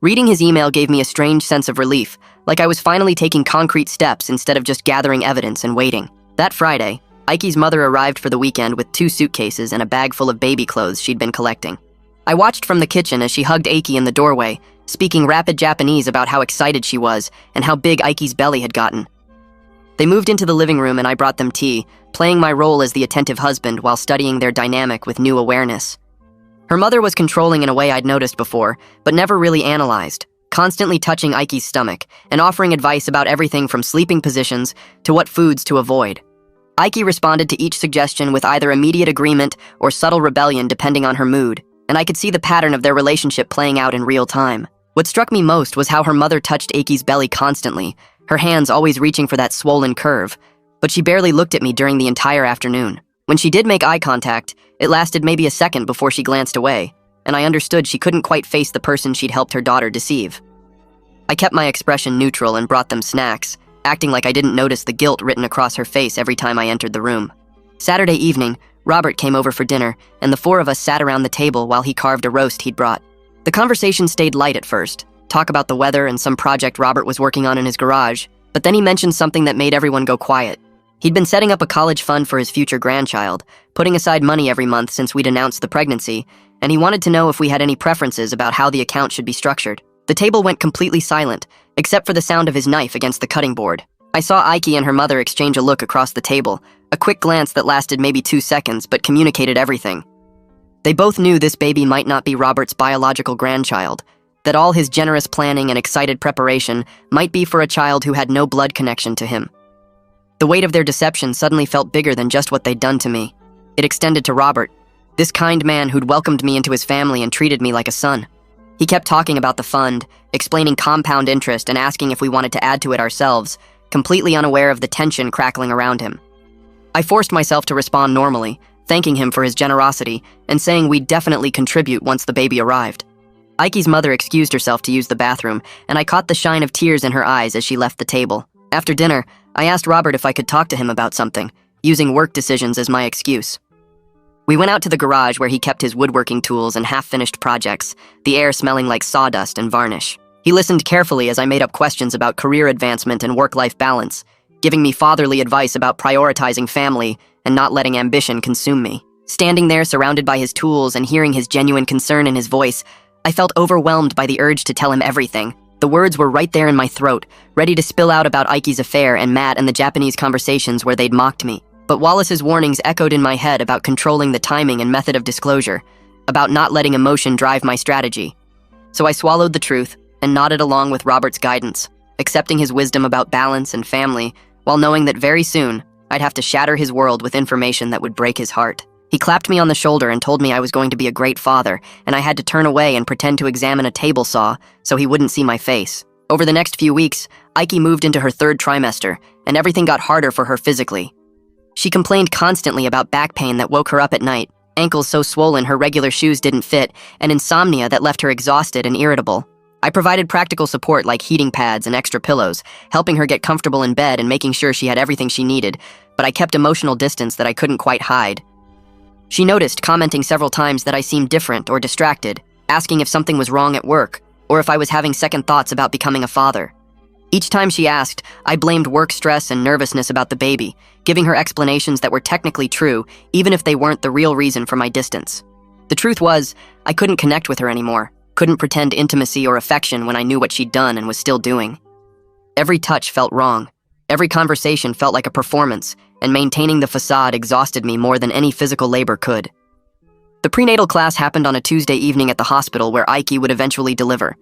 Reading his email gave me a strange sense of relief, like I was finally taking concrete steps instead of just gathering evidence and waiting. That Friday, Aiki's mother arrived for the weekend with 2 suitcases and a bag full of baby clothes she'd been collecting. I watched from the kitchen as she hugged Aiki in the doorway, speaking rapid Japanese about how excited she was and how big Aiki's belly had gotten. They moved into the living room and I brought them tea, playing my role as the attentive husband while studying their dynamic with new awareness. Her mother was controlling in a way I'd noticed before, but never really analyzed, constantly touching Aiki's stomach and offering advice about everything from sleeping positions to what foods to avoid. Aiki responded to each suggestion with either immediate agreement or subtle rebellion depending on her mood, and I could see the pattern of their relationship playing out in real time. What struck me most was how her mother touched Aiki's belly constantly, her hands always reaching for that swollen curve, but she barely looked at me during the entire afternoon. When she did make eye contact, it lasted maybe a second before she glanced away, and I understood she couldn't quite face the person she'd helped her daughter deceive. I kept my expression neutral and brought them snacks, acting like I didn't notice the guilt written across her face every time I entered the room. Saturday evening, Robert came over for dinner, and the four of us sat around the table while he carved a roast he'd brought. The conversation stayed light at first, talk about the weather and some project Robert was working on in his garage, but then he mentioned something that made everyone go quiet. He'd been setting up a college fund for his future grandchild, putting aside money every month since we'd announced the pregnancy, and he wanted to know if we had any preferences about how the account should be structured. The table went completely silent, except for the sound of his knife against the cutting board. I saw Ike and her mother exchange a look across the table, a quick glance that lasted maybe 2 seconds but communicated everything. They both knew this baby might not be Robert's biological grandchild, that all his generous planning and excited preparation might be for a child who had no blood connection to him. The weight of their deception suddenly felt bigger than just what they'd done to me. It extended to Robert, this kind man who'd welcomed me into his family and treated me like a son. He kept talking about the fund, explaining compound interest and asking if we wanted to add to it ourselves, completely unaware of the tension crackling around him. I forced myself to respond normally, thanking him for his generosity and saying we'd definitely contribute once the baby arrived. Ike's mother excused herself to use the bathroom, and I caught the shine of tears in her eyes as she left the table. After dinner, I asked Robert if I could talk to him about something, using work decisions as my excuse. We went out to the garage where he kept his woodworking tools and half-finished projects, the air smelling like sawdust and varnish. He listened carefully as I made up questions about career advancement and work-life balance, giving me fatherly advice about prioritizing family and not letting ambition consume me. Standing there surrounded by his tools and hearing his genuine concern in his voice, I felt overwhelmed by the urge to tell him everything. The words were right there in my throat, ready to spill out about Ike's affair and Matt and the Japanese conversations where they'd mocked me. But Wallace's warnings echoed in my head about controlling the timing and method of disclosure, about not letting emotion drive my strategy. So I swallowed the truth and nodded along with Robert's guidance, accepting his wisdom about balance and family, while knowing that very soon I'd have to shatter his world with information that would break his heart. He clapped me on the shoulder and told me I was going to be a great father, and I had to turn away and pretend to examine a table saw so he wouldn't see my face. Over the next few weeks, Ike moved into her 3rd trimester, and everything got harder for her physically. She complained constantly about back pain that woke her up at night, ankles so swollen her regular shoes didn't fit, and insomnia that left her exhausted and irritable. I provided practical support like heating pads and extra pillows, helping her get comfortable in bed and making sure she had everything she needed, but I kept emotional distance that I couldn't quite hide. She noticed, commenting several times that I seemed different or distracted, asking if something was wrong at work, or if I was having second thoughts about becoming a father. Each time she asked, I blamed work stress and nervousness about the baby, giving her explanations that were technically true, even if they weren't the real reason for my distance. The truth was, I couldn't connect with her anymore, couldn't pretend intimacy or affection when I knew what she'd done and was still doing. Every touch felt wrong. Every conversation felt like a performance, and maintaining the facade exhausted me more than any physical labor could. The prenatal class happened on a Tuesday evening at the hospital where Ike would eventually deliver.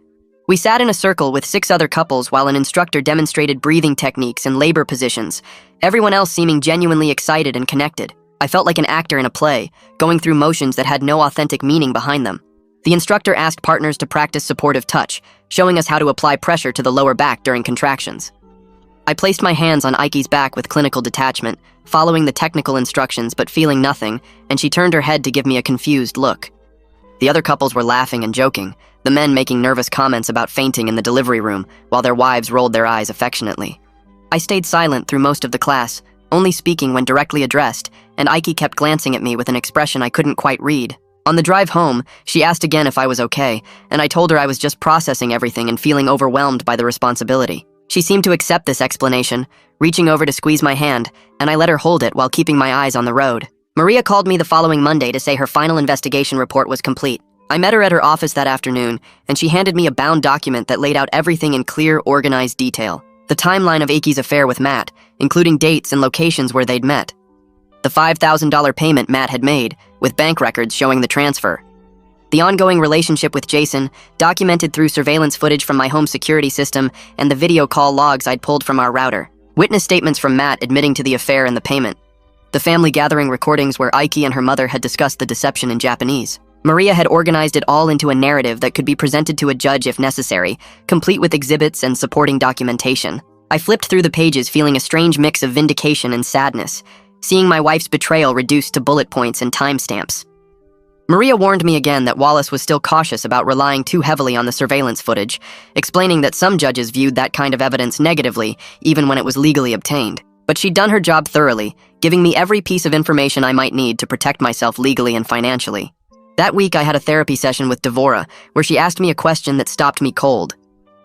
We sat in a circle with 6 other couples while an instructor demonstrated breathing techniques and labor positions, everyone else seeming genuinely excited and connected. I felt like an actor in a play, going through motions that had no authentic meaning behind them. The instructor asked partners to practice supportive touch, showing us how to apply pressure to the lower back during contractions. I placed my hands on Ike's back with clinical detachment, following the technical instructions but feeling nothing, and she turned her head to give me a confused look. The other couples were laughing and joking, the men making nervous comments about fainting in the delivery room, while their wives rolled their eyes affectionately. I stayed silent through most of the class, only speaking when directly addressed, and Ike kept glancing at me with an expression I couldn't quite read. On the drive home, she asked again if I was okay, and I told her I was just processing everything and feeling overwhelmed by the responsibility. She seemed to accept this explanation, reaching over to squeeze my hand, and I let her hold it while keeping my eyes on the road. Maria called me the following Monday to say her final investigation report was complete. I met her at her office that afternoon, and she handed me a bound document that laid out everything in clear, organized detail. The timeline of Ike's affair with Matt, including dates and locations where they'd met. The $5,000 payment Matt had made, with bank records showing the transfer. The ongoing relationship with Jason, documented through surveillance footage from my home security system and the video call logs I'd pulled from our router. Witness statements from Matt admitting to the affair and the payment. The family gathering recordings where Ike and her mother had discussed the deception in Japanese. Maria had organized it all into a narrative that could be presented to a judge if necessary, complete with exhibits and supporting documentation. I flipped through the pages feeling a strange mix of vindication and sadness, seeing my wife's betrayal reduced to bullet points and timestamps. Maria warned me again that Wallace was still cautious about relying too heavily on the surveillance footage, explaining that some judges viewed that kind of evidence negatively, even when it was legally obtained. But she'd done her job thoroughly, giving me every piece of information I might need to protect myself legally and financially. That week, I had a therapy session with Devora, where she asked me a question that stopped me cold.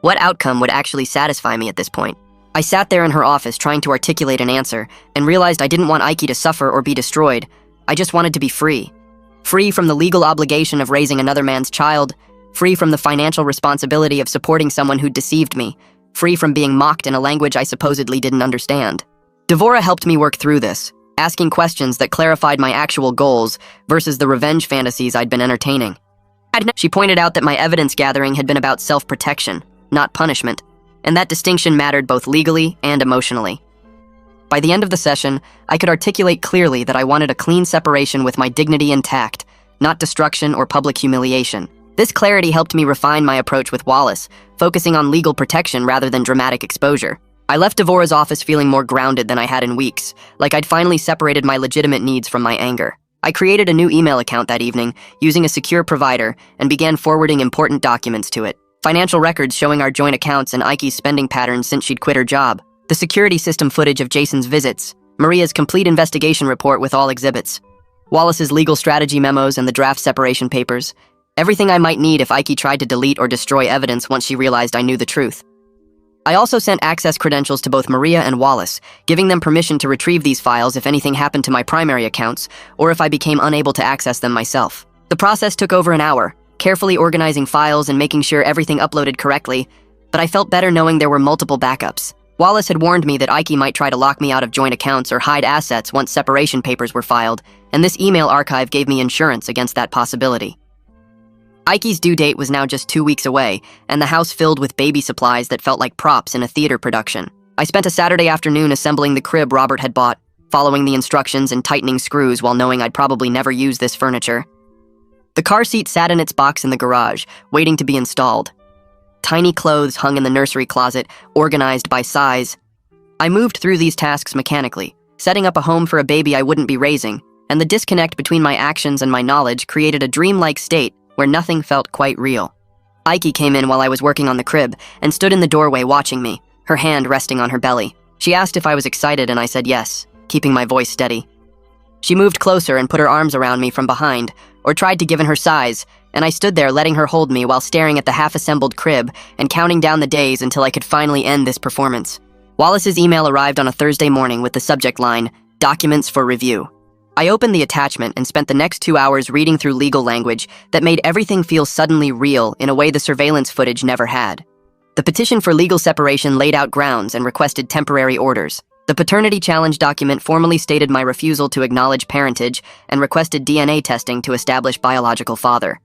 What outcome would actually satisfy me at this point? I sat there in her office trying to articulate an answer and realized I didn't want Ike to suffer or be destroyed. I just wanted to be free. Free from the legal obligation of raising another man's child, free from the financial responsibility of supporting someone who deceived me, free from being mocked in a language I supposedly didn't understand. Devora helped me work through this, asking questions that clarified my actual goals versus the revenge fantasies I'd been entertaining. She pointed out that my evidence gathering had been about self-protection, not punishment, and that distinction mattered both legally and emotionally. By the end of the session, I could articulate clearly that I wanted a clean separation with my dignity intact, not destruction or public humiliation. This clarity helped me refine my approach with Wallace, focusing on legal protection rather than dramatic exposure. I left Devora's office feeling more grounded than I had in weeks, like I'd finally separated my legitimate needs from my anger. I created a new email account that evening, using a secure provider, and began forwarding important documents to it. Financial records showing our joint accounts and Ike's spending patterns since she'd quit her job. The security system footage of Jason's visits. Maria's complete investigation report with all exhibits. Wallace's legal strategy memos and the draft separation papers. Everything I might need if Ike tried to delete or destroy evidence once she realized I knew the truth. I also sent access credentials to both Maria and Wallace, giving them permission to retrieve these files if anything happened to my primary accounts, or if I became unable to access them myself. The process took over an hour, carefully organizing files and making sure everything uploaded correctly, but I felt better knowing there were multiple backups. Wallace had warned me that Ike might try to lock me out of joint accounts or hide assets once separation papers were filed, and this email archive gave me insurance against that possibility. Ike's due date was now just 2 weeks away, and the house filled with baby supplies that felt like props in a theater production. I spent a Saturday afternoon assembling the crib Robert had bought, following the instructions and tightening screws while knowing I'd probably never use this furniture. The car seat sat in its box in the garage, waiting to be installed. Tiny clothes hung in the nursery closet, organized by size. I moved through these tasks mechanically, setting up a home for a baby I wouldn't be raising, and the disconnect between my actions and my knowledge created a dreamlike state where nothing felt quite real. Ike came in while I was working on the crib and stood in the doorway watching me, her hand resting on her belly. She asked if I was excited and I said yes, keeping my voice steady. She moved closer and put her arms around me from behind, or tried to given her size, and I stood there letting her hold me while staring at the half-assembled crib and counting down the days until I could finally end this performance. Wallace's email arrived on a Thursday morning with the subject line, "Documents for Review." I opened the attachment and spent the next 2 hours reading through legal language that made everything feel suddenly real in a way the surveillance footage never had. The petition for legal separation laid out grounds and requested temporary orders. The paternity challenge document formally stated my refusal to acknowledge parentage and requested DNA testing to establish biological father.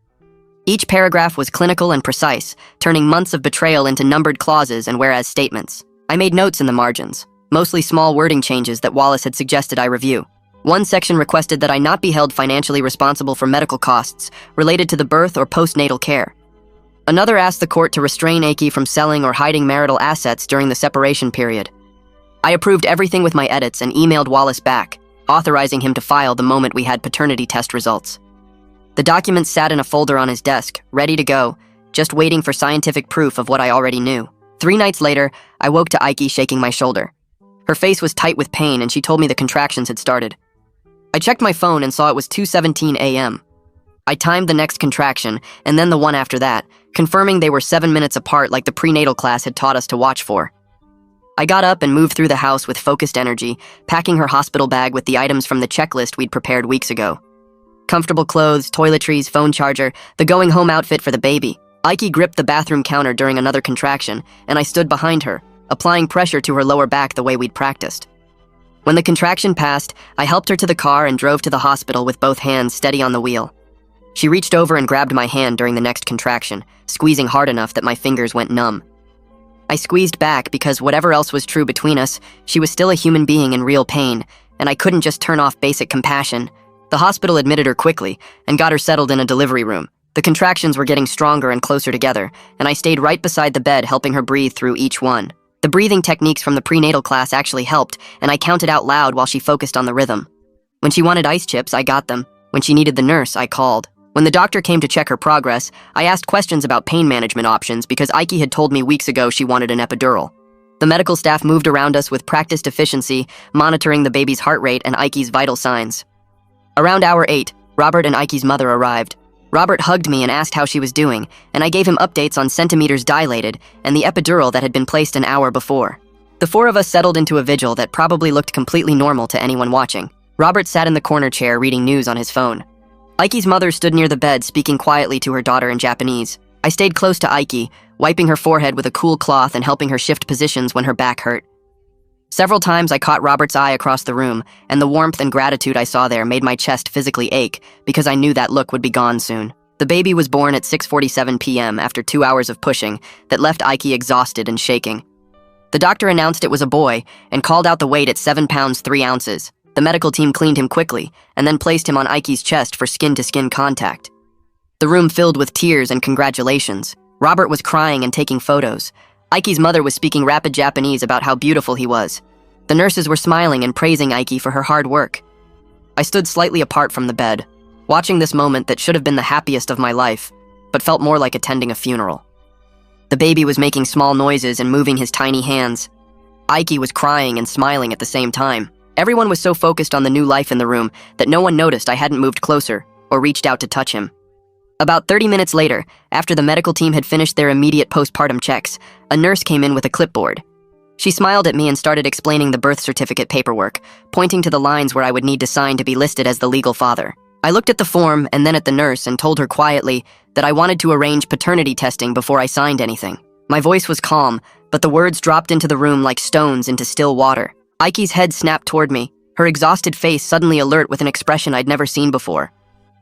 Each paragraph was clinical and precise, turning months of betrayal into numbered clauses and whereas statements. I made notes in the margins, mostly small wording changes that Wallace had suggested I review. One section requested that I not be held financially responsible for medical costs related to the birth or postnatal care. Another asked the court to restrain Ike from selling or hiding marital assets during the separation period. I approved everything with my edits and emailed Wallace back, authorizing him to file the moment we had paternity test results. The documents sat in a folder on his desk, ready to go, just waiting for scientific proof of what I already knew. 3 nights later, I woke to Ike shaking my shoulder. Her face was tight with pain and she told me the contractions had started. I checked my phone and saw it was 2:17 a.m. I timed the next contraction, and then the one after that, confirming they were 7 minutes apart like the prenatal class had taught us to watch for. I got up and moved through the house with focused energy, packing her hospital bag with the items from the checklist we'd prepared weeks ago. Comfortable clothes, toiletries, phone charger, the going-home outfit for the baby. Ike gripped the bathroom counter during another contraction, and I stood behind her, applying pressure to her lower back the way we'd practiced. When the contraction passed, I helped her to the car and drove to the hospital with both hands steady on the wheel. She reached over and grabbed my hand during the next contraction, squeezing hard enough that my fingers went numb. I squeezed back because whatever else was true between us, she was still a human being in real pain, and I couldn't just turn off basic compassion. The hospital admitted her quickly and got her settled in a delivery room. The contractions were getting stronger and closer together, and I stayed right beside the bed helping her breathe through each one. The breathing techniques from the prenatal class actually helped, and I counted out loud while she focused on the rhythm. When she wanted ice chips, I got them. When she needed the nurse, I called. When the doctor came to check her progress, I asked questions about pain management options because Ike had told me weeks ago she wanted an epidural. The The medical staff moved around us with practiced efficiency, monitoring the baby's heart rate and Ike's vital signs. Around hour 8, Robert and Ike's mother arrived. Robert hugged me and asked how she was doing, and I gave him updates on centimeters dilated and the epidural that had been placed an hour before. The four of us settled into a vigil that probably looked completely normal to anyone watching. Robert sat in the corner chair reading news on his phone. Ike's mother stood near the bed speaking quietly to her daughter in Japanese. I stayed close to Ike, wiping her forehead with a cool cloth and helping her shift positions when her back hurt. Several times I caught Robert's eye across the room, and the warmth and gratitude I saw there made my chest physically ache because I knew that look would be gone soon. The baby was born at 6:47 p.m. after 2 hours of pushing that left Ike exhausted and shaking. The doctor announced it was a boy and called out the weight at 7 pounds 3 ounces. The medical team cleaned him quickly and then placed him on Ike's chest for skin-to-skin contact. The room filled with tears and congratulations. Robert was crying and taking photos. Ike's mother was speaking rapid Japanese about how beautiful he was. The nurses were smiling and praising Ike for her hard work. I stood slightly apart from the bed, watching this moment that should have been the happiest of my life, but felt more like attending a funeral. The baby was making small noises and moving his tiny hands. Ike was crying and smiling at the same time. Everyone was so focused on the new life in the room that no one noticed I hadn't moved closer or reached out to touch him. About 30 minutes later, after the medical team had finished their immediate postpartum checks, a nurse came in with a clipboard. She smiled at me and started explaining the birth certificate paperwork, pointing to the lines where I would need to sign to be listed as the legal father. I looked at the form and then at the nurse and told her quietly that I wanted to arrange paternity testing before I signed anything. My voice was calm, but the words dropped into the room like stones into still water. Ike's head snapped toward me, her exhausted face suddenly alert with an expression I'd never seen before.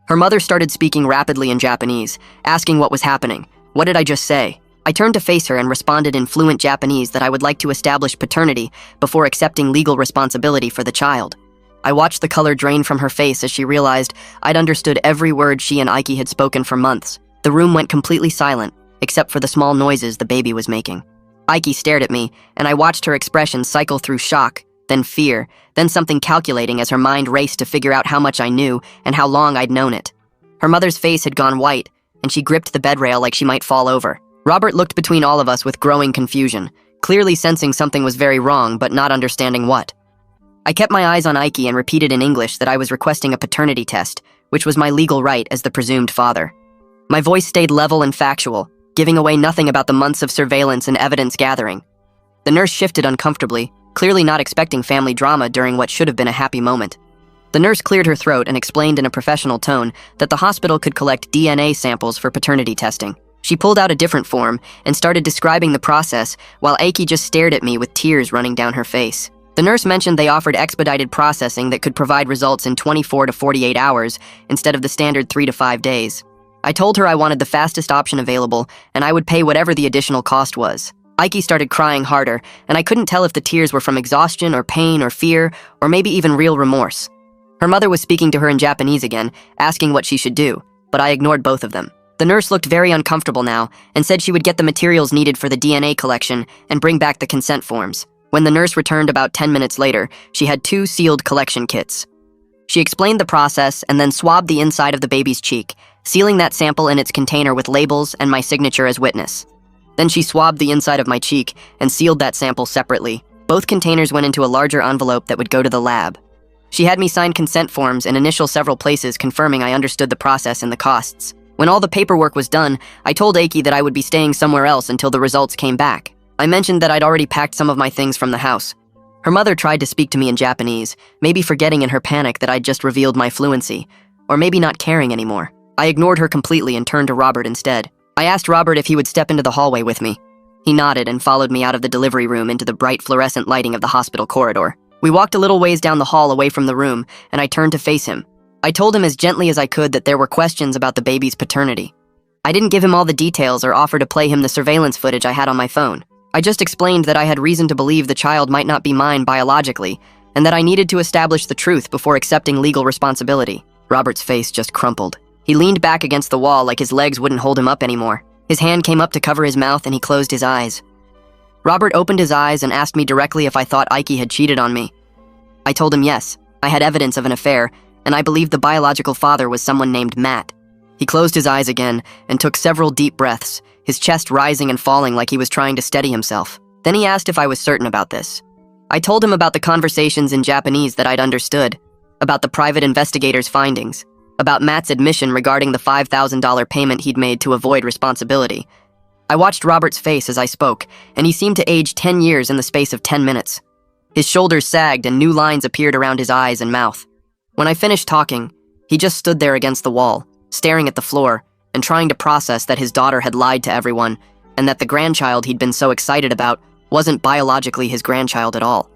Her mother started speaking rapidly in Japanese, asking what was happening. What did I just say? I turned to face her and responded in fluent Japanese that I would like to establish paternity before accepting legal responsibility for the child. I watched the color drain from her face as she realized I'd understood every word she and Ike had spoken for months. The room went completely silent, except for the small noises the baby was making. Ike stared at me, and I watched her expression cycle through shock, then fear, then something calculating as her mind raced to figure out how much I knew and how long I'd known it. Her mother's face had gone white, and she gripped the bed rail like she might fall over. Robert looked between all of us with growing confusion, clearly sensing something was very wrong but not understanding what. I kept my eyes on Ike and repeated in English that I was requesting a paternity test, which was my legal right as the presumed father. My voice stayed level and factual, giving away nothing about the months of surveillance and evidence gathering. The nurse shifted uncomfortably, clearly not expecting family drama during what should have been a happy moment. The nurse cleared her throat and explained in a professional tone that the hospital could collect DNA samples for paternity testing. She pulled out a different form and started describing the process while Ike just stared at me with tears running down her face. The nurse mentioned they offered expedited processing that could provide results in 24 to 48 hours instead of the standard 3 to 5 days. I told her I wanted the fastest option available and I would pay whatever the additional cost was. Ike started crying harder, and I couldn't tell if the tears were from exhaustion or pain or fear or maybe even real remorse. Her mother was speaking to her in Japanese again, asking what she should do, but I ignored both of them. The nurse looked very uncomfortable now and said she would get the materials needed for the DNA collection and bring back the consent forms. When the nurse returned about 10 minutes later, she had 2 sealed collection kits. She explained the process and then swabbed the inside of the baby's cheek, sealing that sample in its container with labels and my signature as witness. Then she swabbed the inside of my cheek and sealed that sample separately. Both containers went into a larger envelope that would go to the lab. She had me sign consent forms and initial several places confirming I understood the process and the costs. When all the paperwork was done, I told Ike that I would be staying somewhere else until the results came back. I mentioned that I'd already packed some of my things from the house. Her mother tried to speak to me in Japanese, maybe forgetting in her panic that I'd just revealed my fluency, or maybe not caring anymore. I ignored her completely and turned to Robert instead. I asked Robert if he would step into the hallway with me. He nodded and followed me out of the delivery room into the bright fluorescent lighting of the hospital corridor. We walked a little ways down the hall away from the room, and I turned to face him. I told him as gently as I could that there were questions about the baby's paternity. I didn't give him all the details or offer to play him the surveillance footage I had on my phone. I just explained that I had reason to believe the child might not be mine biologically, and that I needed to establish the truth before accepting legal responsibility. Robert's face just crumpled. He leaned back against the wall like his legs wouldn't hold him up anymore. His hand came up to cover his mouth and he closed his eyes. Robert opened his eyes and asked me directly if I thought Ike had cheated on me. I told him yes, I had evidence of an affair, and I believed the biological father was someone named Matt. He closed his eyes again and took several deep breaths, his chest rising and falling like he was trying to steady himself. Then he asked if I was certain about this. I told him about the conversations in Japanese that I'd understood, about the private investigator's findings, about Matt's admission regarding the $5,000 payment he'd made to avoid responsibility. I watched Robert's face as I spoke, and he seemed to age 10 years in the space of 10 minutes. His shoulders sagged and new lines appeared around his eyes and mouth. When I finished talking, he just stood there against the wall, staring at the floor, and trying to process that his daughter had lied to everyone, and that the grandchild he'd been so excited about wasn't biologically his grandchild at all.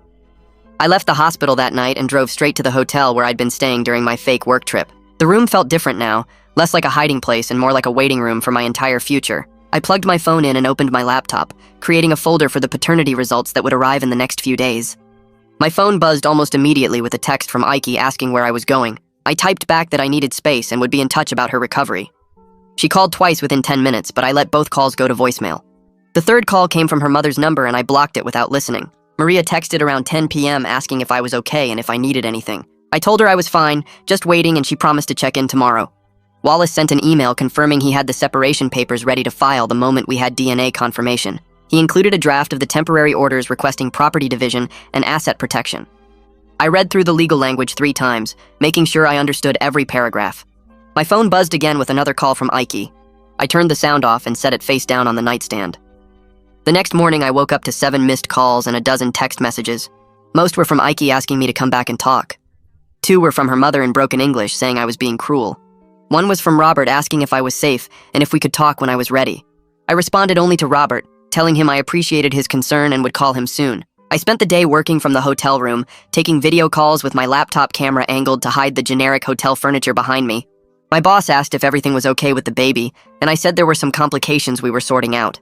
I left the hospital that night and drove straight to the hotel where I'd been staying during my fake work trip. The room felt different now, less like a hiding place and more like a waiting room for my entire future. I plugged my phone in and opened my laptop, creating a folder for the paternity results that would arrive in the next few days. My phone buzzed almost immediately with a text from Ike asking where I was going. I typed back that I needed space and would be in touch about her recovery. She called twice within 10 minutes, but I let both calls go to voicemail. The third call came from her mother's number and I blocked it without listening. Maria texted around 10 p.m. asking if I was okay and if I needed anything. I told her I was fine, just waiting, and she promised to check in tomorrow. Wallace sent an email confirming he had the separation papers ready to file the moment we had DNA confirmation. He included a draft of the temporary orders requesting property division and asset protection. I read through the legal language 3 times, making sure I understood every paragraph. My phone buzzed again with another call from Ike. I turned the sound off and set it face down on the nightstand. The next morning, I woke up to 7 missed calls and a dozen text messages. Most were from Ike asking me to come back and talk. 2 were from her mother in broken English saying I was being cruel. 1 was from Robert asking if I was safe and if we could talk when I was ready. I responded only to Robert, telling him I appreciated his concern and would call him soon. I spent the day working from the hotel room, taking video calls with my laptop camera angled to hide the generic hotel furniture behind me. My boss asked if everything was okay with the baby, and I said there were some complications we were sorting out.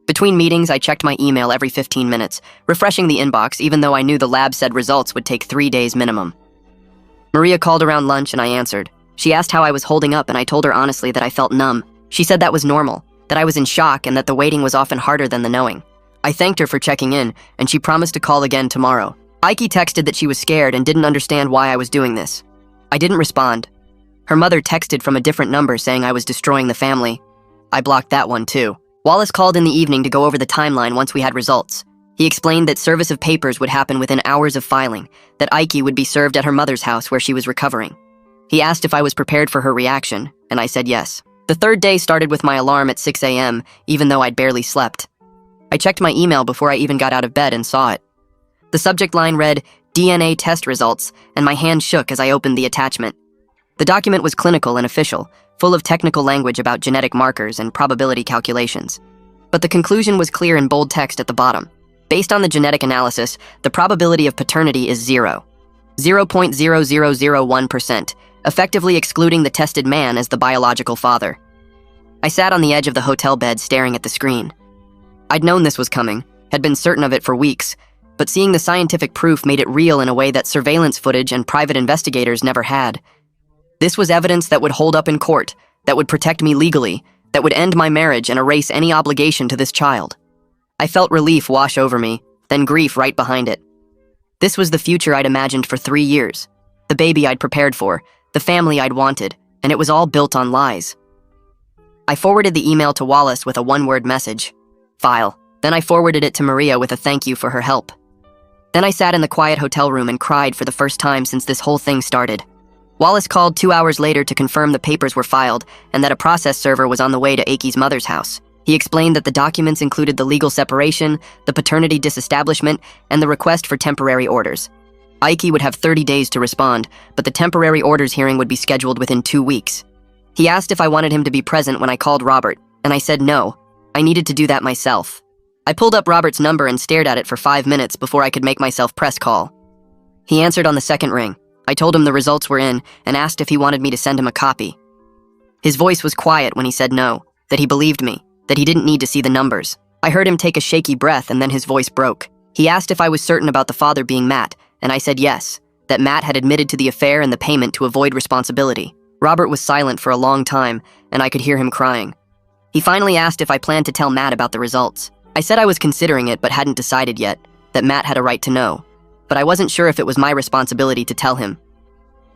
Between meetings, I checked my email every 15 minutes, refreshing the inbox even though I knew the lab said results would take 3 days minimum. Maria called around lunch and I answered. She asked how I was holding up and I told her honestly that I felt numb. She said that was normal, that I was in shock and that the waiting was often harder than the knowing. I thanked her for checking in, and she promised to call again tomorrow. Ike texted that she was scared and didn't understand why I was doing this. I didn't respond. Her mother texted from a different number saying I was destroying the family. I blocked that one too. Wallace called in the evening to go over the timeline once we had results. He explained that service of papers would happen within hours of filing, that Ike would be served at her mother's house where she was recovering. He asked if I was prepared for her reaction, and I said yes. The third day started with my alarm at 6 a.m., even though I'd barely slept. I checked my email before I even got out of bed and saw it. The subject line read, DNA test results, and my hand shook as I opened the attachment. The document was clinical and official, full of technical language about genetic markers and probability calculations. But the conclusion was clear in bold text at the bottom. Based on the genetic analysis, the probability of paternity is 0.0001%, effectively excluding the tested man as the biological father. I sat on the edge of the hotel bed staring at the screen. I'd known this was coming, had been certain of it for weeks, but seeing the scientific proof made it real in a way that surveillance footage and private investigators never had. This was evidence that would hold up in court, that would protect me legally, that would end my marriage and erase any obligation to this child. I felt relief wash over me, then grief right behind it. This was the future I'd imagined for 3 years, the baby I'd prepared for, the family I'd wanted, and it was all built on lies. I forwarded the email to Wallace with a 1-word message, file. Then I forwarded it to Maria with a thank you for her help. Then I sat in the quiet hotel room and cried for the first time since this whole thing started. Wallace called 2 hours later to confirm the papers were filed and that a process server was on the way to Aki's mother's house. He explained that the documents included the legal separation, the paternity disestablishment, and the request for temporary orders. Ike would have 30 days to respond, but the temporary orders hearing would be scheduled within 2 weeks. He asked if I wanted him to be present when I called Robert, and I said no. I needed to do that myself. I pulled up Robert's number and stared at it for 5 minutes before I could make myself press call. He answered on the second ring. I told him the results were in and asked if he wanted me to send him a copy. His voice was quiet when he said no, that he believed me, that he didn't need to see the numbers. I heard him take a shaky breath and then his voice broke. He asked if I was certain about the father being Matt, and I said yes, that Matt had admitted to the affair and the payment to avoid responsibility. Robert was silent for a long time, and I could hear him crying. He finally asked if I planned to tell Matt about the results. I said I was considering it but hadn't decided yet, that Matt had a right to know, but I wasn't sure if it was my responsibility to tell him.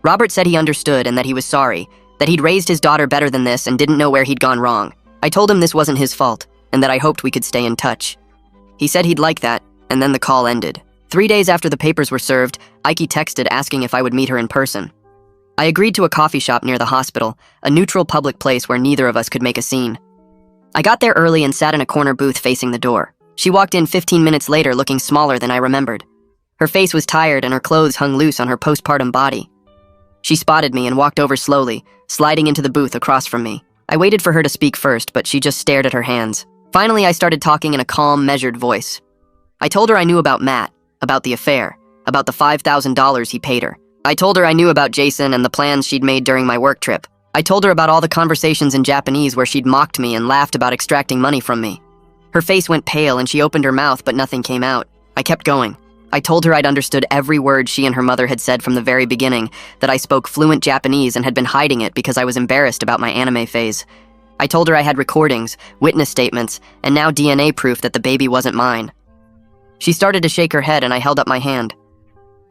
Robert said he understood and that he was sorry, that he'd raised his daughter better than this and didn't know where he'd gone wrong. I told him this wasn't his fault, and that I hoped we could stay in touch. He said he'd like that, and then the call ended. 3 days after the papers were served, Ike texted asking if I would meet her in person. I agreed to a coffee shop near the hospital, a neutral public place where neither of us could make a scene. I got there early and sat in a corner booth facing the door. She walked in 15 minutes later looking smaller than I remembered. Her face was tired and her clothes hung loose on her postpartum body. She spotted me and walked over slowly, sliding into the booth across from me. I waited for her to speak first, but she just stared at her hands. Finally, I started talking in a calm, measured voice. I told her I knew about Matt, about the affair, about the $5,000 he paid her. I told her I knew about Jason and the plans she'd made during my work trip. I told her about all the conversations in Japanese where she'd mocked me and laughed about extracting money from me. Her face went pale and she opened her mouth, but nothing came out. I kept going. I told her I'd understood every word she and her mother had said from the very beginning, that I spoke fluent Japanese and had been hiding it because I was embarrassed about my anime phase. I told her I had recordings, witness statements, and now DNA proof that the baby wasn't mine. She started to shake her head and I held up my hand.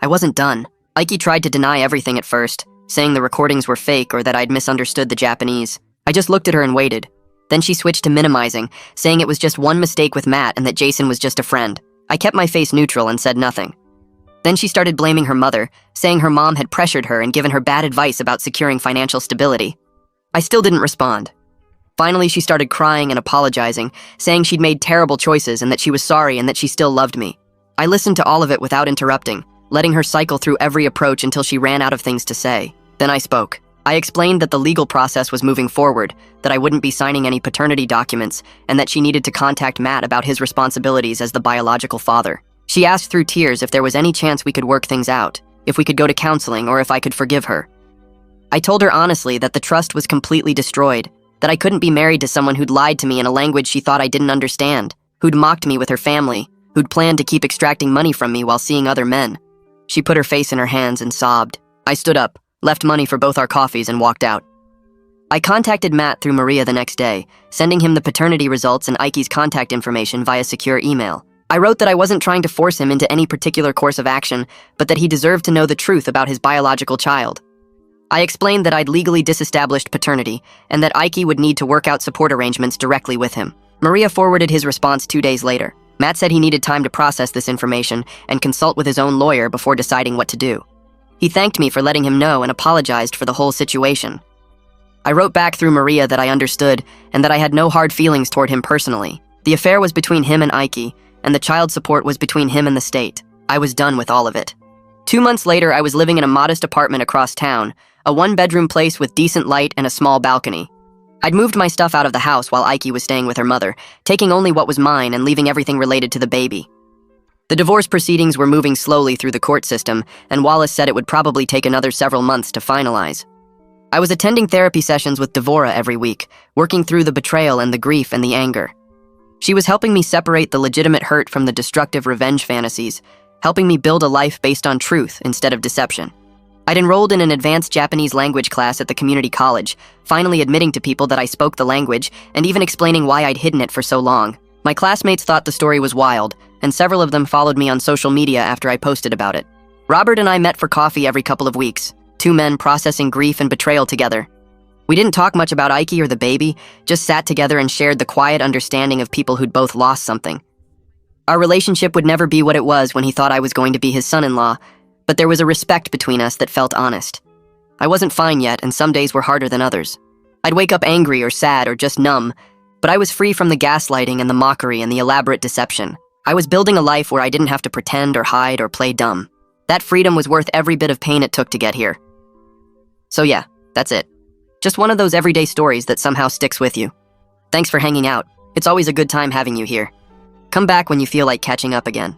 I wasn't done. Ike tried to deny everything at first, saying the recordings were fake or that I'd misunderstood the Japanese. I just looked at her and waited. Then she switched to minimizing, saying it was just one mistake with Matt and that Jason was just a friend. I kept my face neutral and said nothing. Then she started blaming her mother, saying her mom had pressured her and given her bad advice about securing financial stability. I still didn't respond. Finally, she started crying and apologizing, saying she'd made terrible choices and that she was sorry and that she still loved me. I listened to all of it without interrupting, letting her cycle through every approach until she ran out of things to say. Then I spoke. I explained that the legal process was moving forward, that I wouldn't be signing any paternity documents, and that she needed to contact Matt about his responsibilities as the biological father. She asked through tears if there was any chance we could work things out, if we could go to counseling, or if I could forgive her. I told her honestly that the trust was completely destroyed, that I couldn't be married to someone who'd lied to me in a language she thought I didn't understand, who'd mocked me with her family, who'd planned to keep extracting money from me while seeing other men. She put her face in her hands and sobbed. I stood up, left money for both our coffees, and walked out. I contacted Matt through Maria the next day, sending him the paternity results and Ike's contact information via secure email. I wrote that I wasn't trying to force him into any particular course of action, but that he deserved to know the truth about his biological child. I explained that I'd legally disestablished paternity, and that Ike would need to work out support arrangements directly with him. Maria forwarded his response 2 days later. Matt said he needed time to process this information and consult with his own lawyer before deciding what to do. He thanked me for letting him know and apologized for the whole situation. I wrote back through Maria that I understood and that I had no hard feelings toward him personally. The affair was between him and Ike, and the child support was between him and the state. I was done with all of it. 2 months later, I was living in a modest apartment across town, a one-bedroom place with decent light and a small balcony. I'd moved my stuff out of the house while Ike was staying with her mother, taking only what was mine and leaving everything related to the baby. The divorce proceedings were moving slowly through the court system, and Wallace said it would probably take another several months to finalize. I was attending therapy sessions with Devora every week, working through the betrayal and the grief and the anger. She was helping me separate the legitimate hurt from the destructive revenge fantasies, helping me build a life based on truth instead of deception. I'd enrolled in an advanced Japanese language class at the community college, finally admitting to people that I spoke the language and even explaining why I'd hidden it for so long. My classmates thought the story was wild, and several of them followed me on social media after I posted about it. Robert and I met for coffee every couple of weeks, 2 men processing grief and betrayal together. We didn't talk much about Ike or the baby, just sat together and shared the quiet understanding of people who'd both lost something. Our relationship would never be what it was when he thought I was going to be his son-in-law, but there was a respect between us that felt honest. I wasn't fine yet, and some days were harder than others. I'd wake up angry or sad or just numb, but I was free from the gaslighting and the mockery and the elaborate deception. I was building a life where I didn't have to pretend or hide or play dumb. That freedom was worth every bit of pain it took to get here. So yeah, that's it. Just one of those everyday stories that somehow sticks with you. Thanks for hanging out. It's always a good time having you here. Come back when you feel like catching up again.